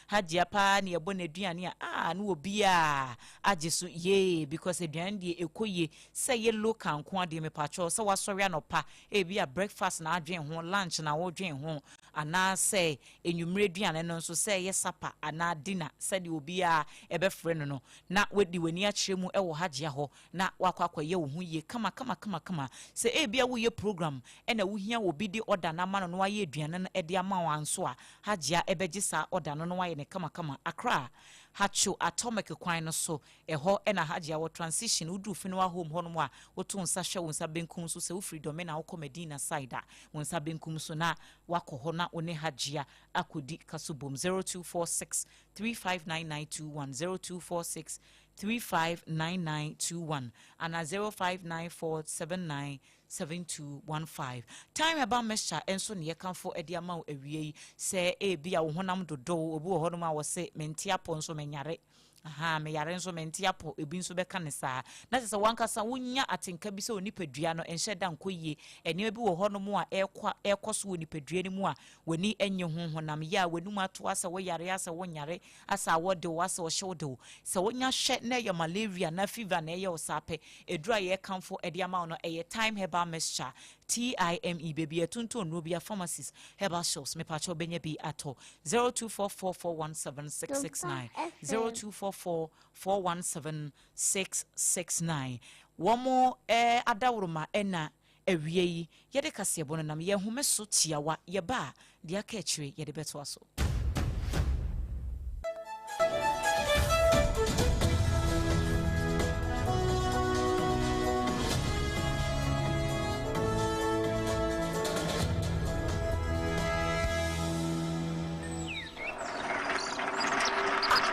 Had Japan near Bonediania. No be I just ye because a dandy equoye say ye look and quantity me patrol. So was sorry no pa. Be a breakfast and I drink home lunch and I will drink home. And now say in you meridian and also say yes supper and now dinner. Said you will be a friend no. Not with the when near Chimu ewo hajiaho. Na wakwa ye wo ye kama se ebia wo ye program ena wo hia wo bi di order na ma no wa ye aduane na ede ama wanso a hagea ebegisa order no wa ye ne kama Accra hacho atomic kwan no so eho ena hagea wo transition udu fino wa home hono a wo to nsa hwe wo nsa benkum so se wo freedom na wo comedina side a wo nsa benkum so na wako ho na one hagea akodi kasubom 0246 359921 0246 359921 and 0594797215. Time about mesha enso ne yekan for ediama ewie say e bia wo honam dodo obi wo honoma wo se mentia ponso menyare me yare nso mentiapo ebi nso beka ne saa na se wankasa wonya atenka bi se onipadua no enhye da nkoyie ene bi wo hono mu a ekoso onipadua ni mu a wani enye honhonam ya wanum ato asa wo yare asa wo nyare asa wo de wo asa wo hyew se wonya hye na ya malaria na fever na ye osape edura ye kanfo ediama no eye time herbal mixture TIME baby etunto no bia pharmacies herbal shops me pacho benya bi ato 0244417669 0244417669 womo adawroma ena ewie yi yede kase bono nam ye home so tiawa ye ba dia ka chire yede beto aso.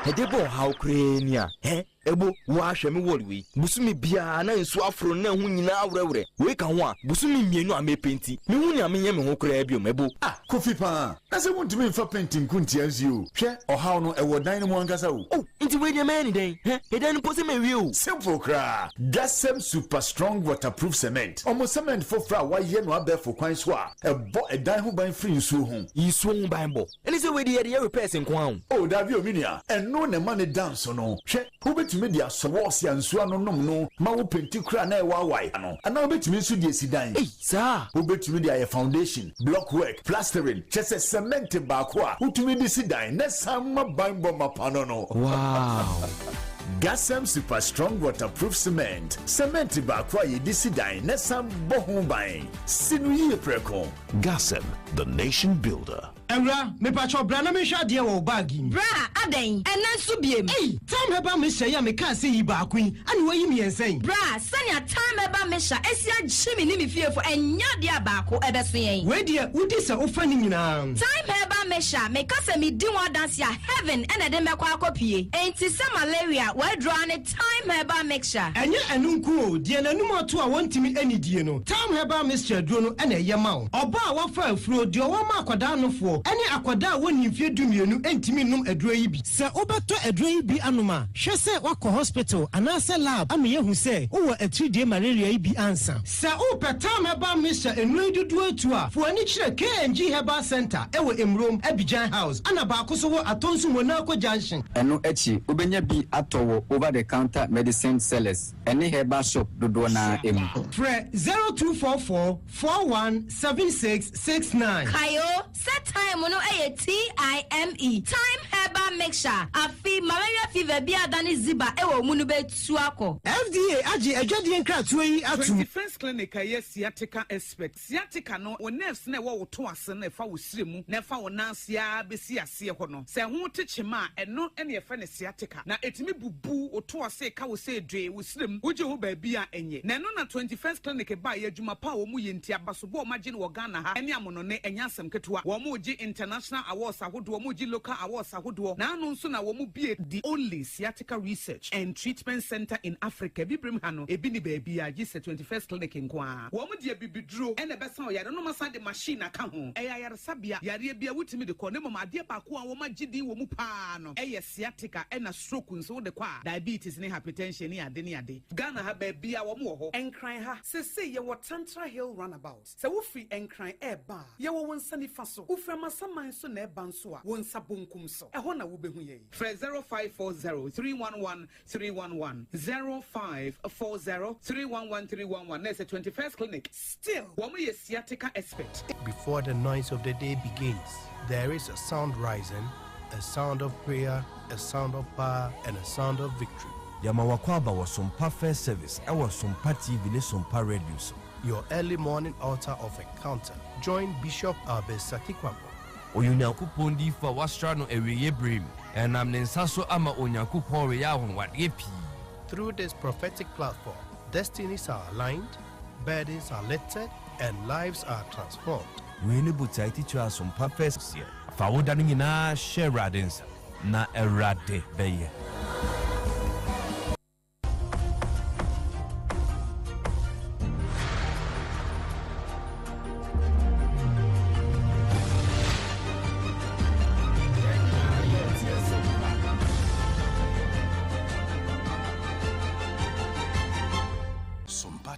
Hedebo how crania ebo wa hweme wolwi busumi bia na nsu afro na hu nyina awrewre we ka ho a busumi mienu amepenti me hu ni amenye me ho kra biom ebo kofi pa na se wuntimi mfa penti nkunti azio hwe ohaw no ewo dan mu ankasa wo nti we dey man den edan pose me wi o simple kra Gasem super strong waterproof cement omo cement for fra wa ye no abefo kwan so a ebo edan ho ban free nsu ho nsu ho ban bo eni se we dey repair sen kwan o davi ominia eno ne ma ne dance no hwe ubetumi dia sowosi ansu anonom no ma wo penti kra na e wawai ano ana ubetumi nsu die sidan sa ubetumi dia foundation block work plastering chese cement ba ko a utumi di sidan na samma banbo mapano no wow Gasem super strong waterproof cement ba kwa ye di sidan na sambo ho ban sinu ye preko Gasem the nation builder. Emra, me pacho bra na me hwa de wo bagi. Bra, aden, ena nso biem. Time heba me hya ya me ka se yi ba kwin, ani wo yi me ensen. Bra, sanya time heba me hya, esia gyemi ni me fiefo enya de abako ebeso yen. We de udi se ofa ni nyina. Time heba me hya, me ka se me di wo dance ya heaven ena de me kwa akopie. Enti se malaria, we draw ne time heba mixture. Enye enunku o, de nanum ato a wontimi anidie no. Time heba mixture duro no ena ye ma wo. Oba a wo fa afuro de wo ma akwada no fo. Ene akwada woni mfie dumienu entimi num aduro yi bi. Se obeto aduro yi bi anoma, hwe se wakọ hospital anase lab ameye hu se wo atridie malaria yi bi ansa. Se o petam heba mixture enuro dudu atu a, fo ani kire KNG Herbal Center ewo Emrom Abidjan House. Ana ba akoso wo atonsu Monaco Junction. Eno echi obenya bi atowo over the counter medicine sellers. Ene herbal shop dodo na emu. Fre 0244 417669. Kayo set time no TIME time herbal mixture afi malaria fever bi adani ziba ewo munu betu akọ. FDA agi adwade nkratu yi atu. Defense clinic aye sciatica expert. Sciatica no o nerves na wo to ase na fa wo siremu na fa wo nansia besi ase ho no. Se ho techema eno ene efa ne sciatica na etimi bubu o to ase ka wo se dwe wo sirem woje ho ba bia enye. Na eno na 21st clinic ba ye adwuma pa wo mu ye ntia baso bo ma gye no Ghana ha ene amono ne enya asem ketewa wo mu gye international awards ahodoɔ mo gi local awards ahodoɔ na anu nso na wo mu bie the only sciatica research and treatment center in Africa bibrim ha no ebi ni baabi a gi 21st clinic nkoa wo mu de bibiduro ene besa o yare no masa de machine aka ho eya yare sabia yare bia wutimi de kɔ ne mama ade ba ko a wo ma gidi wo mu pa no eye sciatica ena stroke nso de kɔ a diabetes ne hypertension ne ade Ghana ha baabi a wo mu ho enkran ha sese ye wo Tantra Hill runabout se wo free enkran eba ye wo wonsa nifa so wo fra masaman so na eba nso a wonsa bonkum so ɛhɔ na wo behu ye 0540-311-311 0540-311-311 na 21st clinic still wo mu ye sciatica expert. Before the noise of the day begins, there is a sound rising, a sound of prayer, a sound of power, and a sound of victory. Yamawakwaba was SOMPA First Service. I was SOMPA TV, SOMPA Radio. Your early morning altar of encounter. Join Bishop Albert Kwambo. Onyankopɔn di fa wasra no ewiye brim enam ne nsaso ama onyankopɔn we ya honwa de pi. Through this prophetic platform, destinies are aligned, burdens are lifted, and lives are transformed. We ne butai to us SOMPA First year. Fa woda no nyina share radens na erade beye.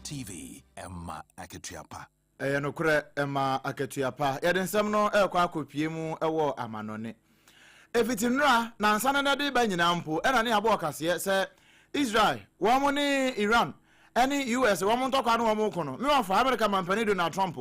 TV Emma Aketuapa. No kure Emma Aketuapa. Yadensem no ekwa akopie mu ewo amanone. Efitinra na ansana na de ba nyina mpo na ne abo kase se Israel, wo ni Iran, any US, wo mo ntokwa no wo mo kono. Me wa America mampani Donald Trump.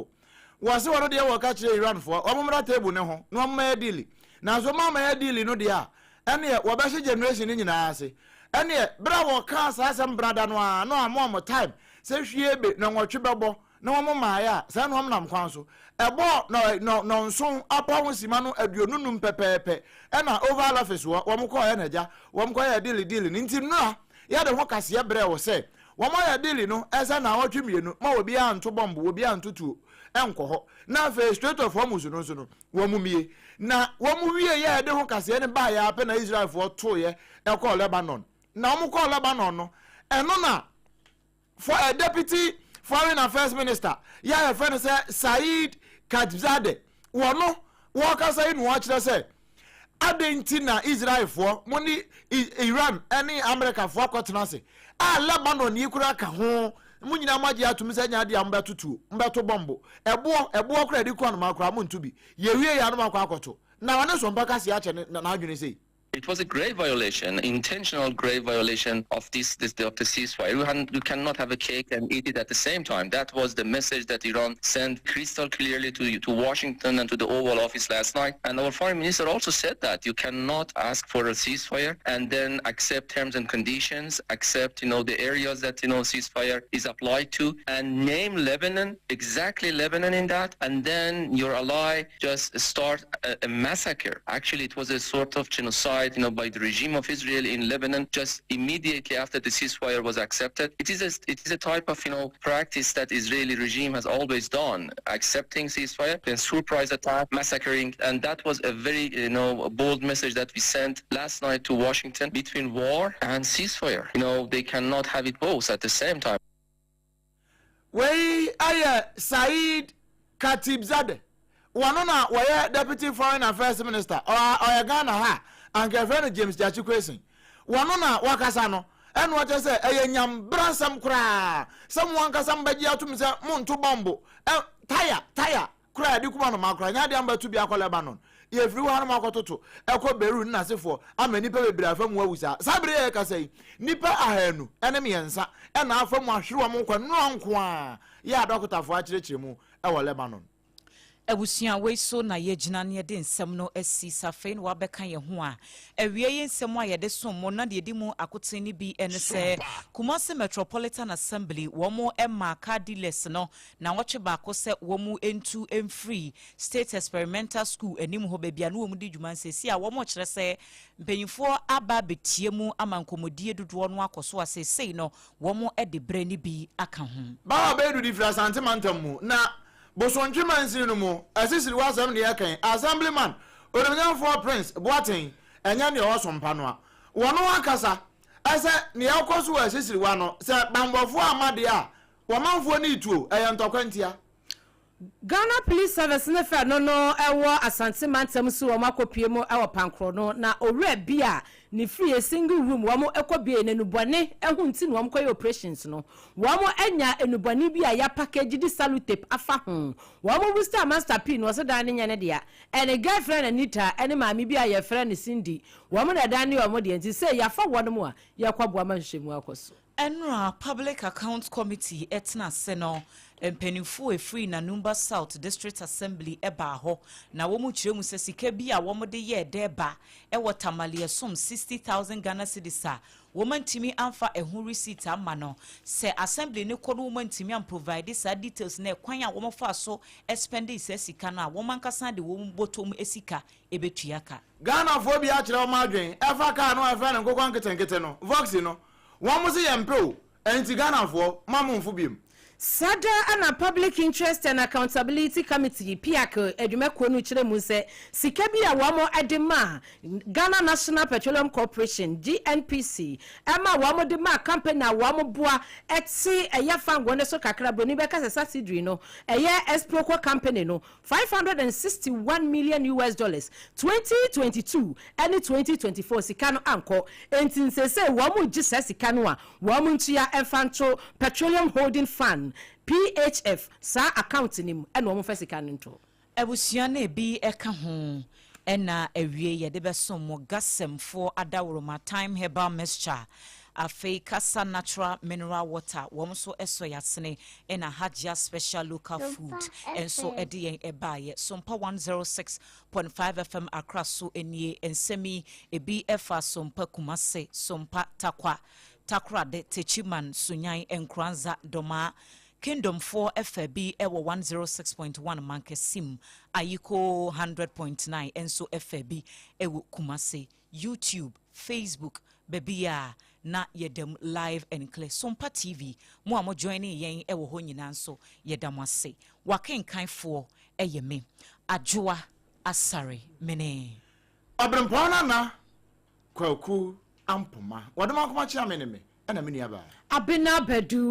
Wo se wo de wo ka kire Iran fo, wo mo mra table ne ho, no mo ma deal. Na so ma ma deal no de a, ene wo ba hye generation ni nyina ase. Ene bra wo ka asem brada no a, no amo time. Se hwiebe na nwotwe bebo na wo maaya se no nam kwan so ebo no nson apa ho sima no aduonunum pepepe e na over office wo mo ko ya naja wo mo ko ya deal ni nti no ya de ho kase bre wo se wo mo ya deal no ese na wotwe mienu ma obi a nto bombo obi a ntutu enko ho na fe straight of Hormuz no so no wo mo mie na wo mo wie ya de ho kase ne ba ya pe na Israel fo to ye e ko Lebanon na mo ko Lebanon no eno na for a deputy foreign affairs minister ya a friend say Said Khatibzadeh wono wo ka say no akire say adentina Israel for money Iran any America for kwatena say a Lebanon yi kura ka ho munyina maji atumi say nya de amba tutu mbeto bombo ebo kura di kwa no makura mo ntubi ye wie ya no makwa akoto na wane so mpaka si ache na adwene say it was a grave violation, intentional grave violation of the ceasefire. You cannot have a cake and eat it at the same time. That was the message that Iran sent crystal clearly to Washington and to the Oval Office last night. And our foreign minister also said that you cannot ask for a ceasefire and then accept terms and conditions, accept the areas that ceasefire is applied to, and name Lebanon, exactly Lebanon in that, and then your ally just start a massacre. Actually, it was a sort of genocide by the regime of Israel in Lebanon just immediately after the ceasefire was accepted. It is a type of practice that Israeli regime has always done, accepting ceasefire, then surprise attack, massacring, and that was a very bold message that we sent last night to Washington. Between war and ceasefire, they cannot have it both at the same time. We are Said Khatibzadeh. Wanona were deputy foreign affairs minister or Ghana ha and friend James Jachi question. Wanona wakasano and what I say nyam bransam kra someone ka somebody out to me say monto bombo tire kra di kuma no makra nya de amba to bi akọ Lebanon ye free one makototo ekọ Beirut na sefo amani pe bebre afam wawusa sabre e ka say nipa ahanu enemy ensa e na afam ahwere mo nkwa no anko a ya dokotafo akirechire mu e wo Lebanon. Ebusia we so na ye gina ne de nsem no asi safe no wabeka ye ho a ewie ye nsem a ye de som mo na de di mu akoten ni bi ene se Kumasi Metropolitan Assembly wo mo emma car dealers no na woche ba ko se wo mu entu emfree State Experimental School enim ho bebia no wo mu di dwuma nsesi a wo mo kire se mpanyifo aba betie mu amankomodie dodo no akoso asesei no wo mo e de bre ni bi aka ho ba ba edu di frasante mantam mu na bosonje mansi no mu asisiri wasam ne yakan assemblyman Odomyanfo Prince Boaten enya ne osompa no a wono akasa ese ne yakoso asisiri wa no se bambofo amade a womanfo ne ituo eyentokwantia Ghana Police Service ne fa no ewo Asante Mantem so wo makopie mu ewo pankro no na owura bia ne free single room wo mo ekobie nenubone ehunti no wo koye operations no wo mo enya enubone bia ya package di salutape afa ho wo mo booster master P no so dan ne nya ne dia ene girlfriend Anita ene maami bia ye friend Cindy wo mo na dan ne wo mo de nti say ya fa wo no mo a ye kwaboa manhwemu akoso Enra Public Accounts Committee etna seno empenifo efree na Numba South District Assembly eba ho na wo mu kire mu se sika bi a wo mo de ye deba e watamale som 60,000 Ghana cedis a wo mantimi amfa ehun receipt ama no se assembly ne kono wo mantimi am provide sa details na kwan a wo mo fa so spend se sika na wo mankasa de wo botom esika ebetuaka Ghana fo bi a kire wo madwen efa ka no efa ne nkokwan ketenkete no vox no one must say empo and Ghana for mamunfo biem Sada ana Public Interest and Accountability Committee PIAC edumeko no kire mu se sika bi a wamo edema Ghana National Petroleum Corporation GNPC ama wamo de ma company a wamo boa eti eya fango ne so kakra boni be kasa subsidiary no eya Esproco company no $561 million 2022 and 2024 sika no anko entin se wamo gise sika no a wamo ntua enfanto Petroleum Holding Fund PHF sa account nim eno mo fasika nto ebusua na bi eka ho ena awie ye de besom mo gasemfo adawroma time herbal mixture afei kasa natural mineral water wom so eso yasene ena hajia special local food enso ede yen ebaye SOMPA 106.5 FM Accra so enie ensemi ebi efa SOMPA Kumase SOMPA Takra de Techiman Sunyan Enkranza Doma Kingdom 4 FB ewo 106.1 Mankesim Ayiko 100.9 enso FB ewo Kumase YouTube Facebook Bebia na yedem live and clear SOMPA TV mo amo joining yen ewo ho nyina nso yedam ase wakenkan fo eyeme ADWOA ASARE mene Obrempong na kwaku ampoma wadama kuma chia meneme ana meni aba Abena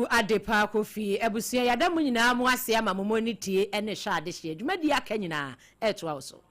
adepa kofi ebusua yadamu nyina mu ase ama momoni tie ene hwa ade hye dwumadi aka nyina eto so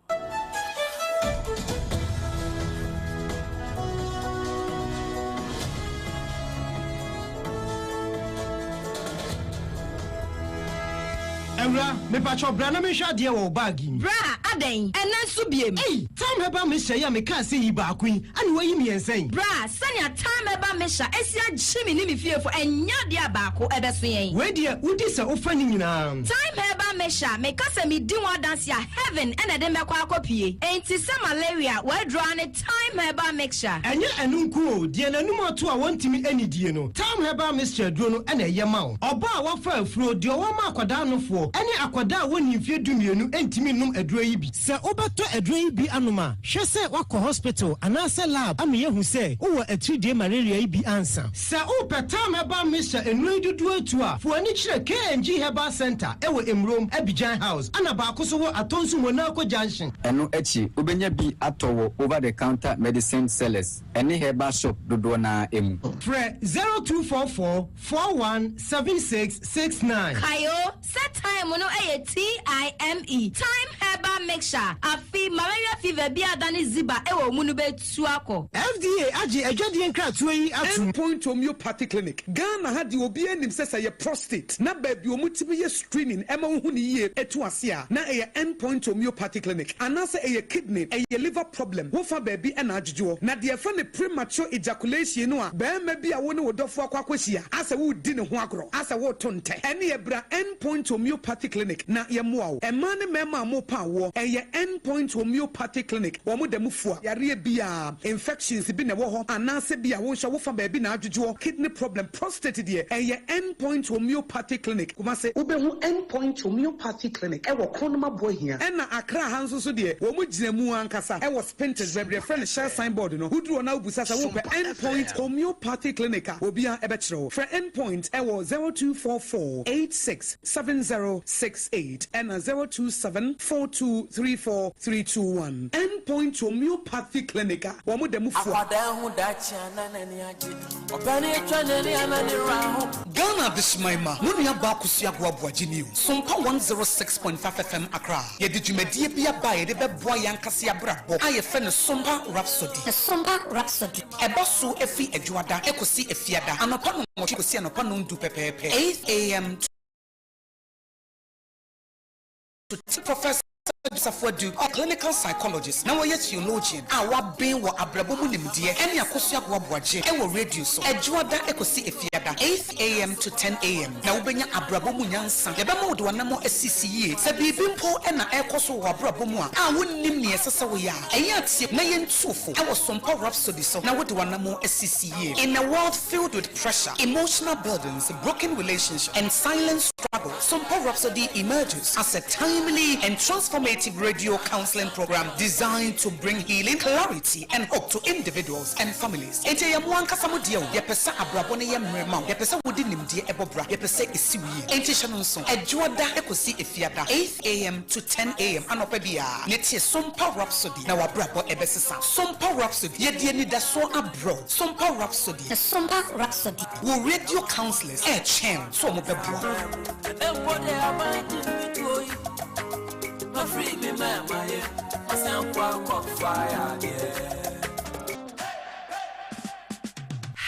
Ewra me pacho bra na me hwa de wo bag bra aden ena so biem time heba me hye ya me ka se yi ba kwin ani wayi me ensen bra sanya time heba me hya esia gyimi ni me fiefo enya de abaako ebeso yen we de udi se ofa ni nyina time heba me hya me ka se me di one dance ya heaven ena de mekwa akopie enti se malaria we draw ne time heba mixture enye enunku o de nanum ato a wontimi anidie no time heba mixture duro no ena ye ma wo oba a wafa afuro de wo ma akwada nofo ene akwada woni mfie dumienu entimi num aduro yi bi se obeto aduro yi bi anoma hwe se wakọ hospital anase lab ameye hu se wo atridie malaria yi bi ansa se o petam heba mixture enu dudu atu a fo ani kire KNG Herbal Center ewo Emrom Abidjan House ana ba ko so wo atonsu Monaco Junction eno echi obenya bi atowo over the counter medicine sellers ene herbal shop dodo na emu Fre 0244 417669 kayo set time no TIME time herbal mixture afi malaria fever bi adani ziba ewo munu betu akọ FDA agi adwade nkratu yi atu Point Homeopathy Clinic Ghana ha di obi anim sesa ye prostate na baby omutimi ye screening ema hu ni ye etu ase a na ye Point Homeopathy Clinic anase ye kidney ye liver problem wo fa baby na adwodwo na de fa ne premature ejaculation no a ba ma bi a wo ne wodofo akwakwahia ase wo di ne ho agro ase wo tonte ene ye bra Point Homeopathy Clinic na ye moa ema ne mema mo pa wo ye Point Homeopathy Clinic wo mo dem fua yare bia infections bi ne wo ho anase bia wo hwa wo fa baby na adwodwo kidney problem prostate de ye Point Homeopathy Clinic kuma se ubehu Point Homeopathy Clinic e wo konoma boy hia e na Accra hanso so de wo mu gina mu ankasa e wo Spintex bebre friend share signboard no huduro na obusa sa wo pe Point Homeopathy Clinic a obi a e be kire wo for Point e wo 0244 8670 0068 and 0274234 Endpoint Homeopathy Clinic. Wamu demu fo. Ghana Bishmaima. Nunu ya ba kusia gwa bwajini. Sompa 106.5 FM Accra. Yedi jumedie bia ba yedi be boa yankasi abrabo. Aye fe ne Sompa Rhapsody. Sompa Rhapsody. Ebosu efi ejuada ekosi efiada. Anopa no mo kosi anopa no ndu pepepe. 8 a.m. to Professor Safuadu, a clinical psychologist. Now we're theologian. Our being what Abrabomu nimdie. Any akosia guabuaje. Ewo radio so. Ejuada ekosi efiada. 8 a.m. to 10 a.m. Now ubenya Abrabomu nyansa. Yabama udwanamo SCCA. Sabi bimpo ena ekoso wa Abrabomu. Awunim ni esasa weya. Eyati na yentufu. Ewo Sompa Rhapsody so. Now udwanamo SCCA. In a world filled with pressure, emotional burdens, broken relationships, and silent struggle, Sompa Rhapsody emerges as a timely and transformative radio counseling program designed to bring healing, clarity, and hope to individuals and families. Ente ya mwanka samudio, yepesa abrabone ya mrema, yepesa wudi nimdie ebobra, yepesa isiwi. Ente shanonson, ejuada ekosi efiada, 8 a.m. to 10 a.m. anopebia. Netie Sompa Rhapsody, na wabrabo ebesisa. Sompa Rhapsody, yedie ni daso abro. Sompa Rhapsody, Sompa Rhapsody. Wo radio counselors, chen, so mo bebwa. Free me, mama, yeah. I sound quite fire, yeah.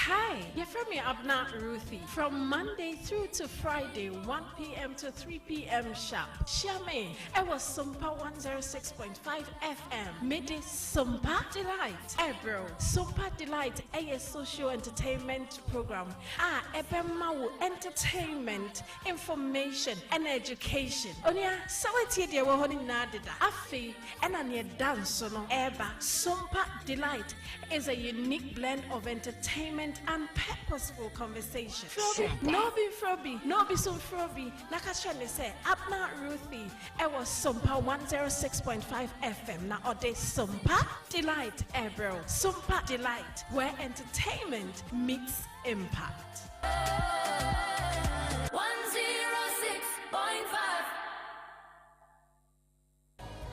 Hi, you're from me, Abna Ruthie. From Monday through to Friday, 1 p.m. to 3 p.m. sharp. Shame, I was Sompa 106.5 FM. Made Sompa Delight. Bro, Sompa Delight, a social entertainment program. Ebemawu entertainment, information, and education. Onya, sawati de wahoni nadida. Afi, and anya dance no eba. Sompa Delight is a unique blend of entertainment and purposeful conversation. No be froby, no be some froby. Like I say, Abna Ruthie, I was Sompa 106.5 FM. Now or they Sompa Delight, bro. Sompa Delight, where entertainment meets impact. 106.5.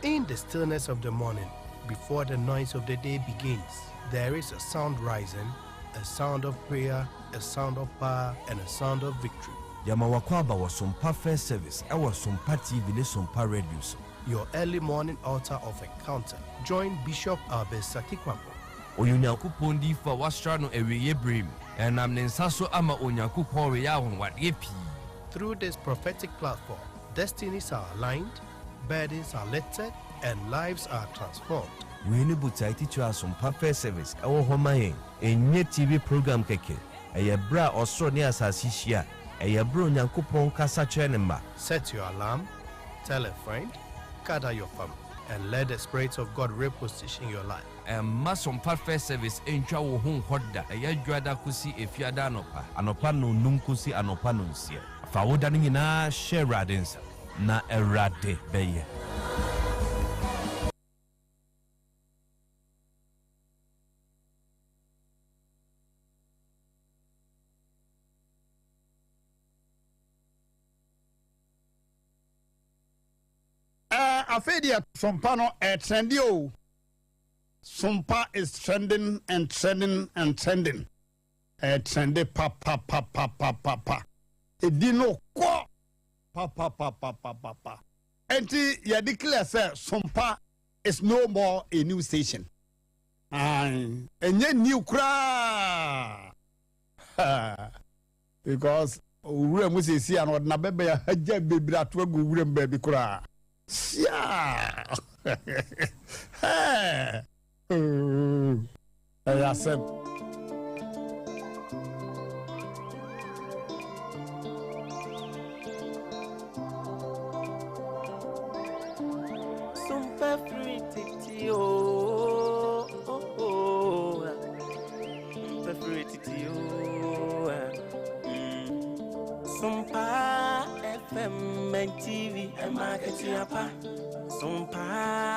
In the stillness of the morning, before the noise of the day begins, there is a sound rising, a sound of prayer, a sound of power, and a sound of victory. Yamawakwaba was Sompa First Service. I was Sompa TV, ne Sompa Radio. Your early morning altar of encounter. Join Bishop Albert Kwampo. Onyankopon di fa wastra no eweye brim. Enam ne nsaso ama Onyankopon we ya honwade pi. Through this prophetic platform, destinies are aligned, burdens are lifted, and lives are transformed. We need to teach you Sompa First Service. Our home enye TV program keke. Eye bra osro ne asasi hia. Eye bro Onyankopon kasa chenema. Set your alarm, tell a friend, gather your family, and let the Spirit of God reposition your life. Ma Sompa First Service entwa wo hu hoda. Eye dwada kusi efiada anopa. Anopa no num kusi anopa no nsie. Fa woda no nyina share radins na erade beye. Afedia Sompa no trendy o. Sompa is trending and trending and trending. Trendy pa. Edino kwa pa. Enti ya declare say Sompa is no more a new station. Enye new kra. Because ure musisi an odna bebe ya haja bebra atwagu ure mbebi kra. Yeah. Hey. I accept. Sompa free titio. Sompa free titio. Sompa FM and TV and market yapa. Sompa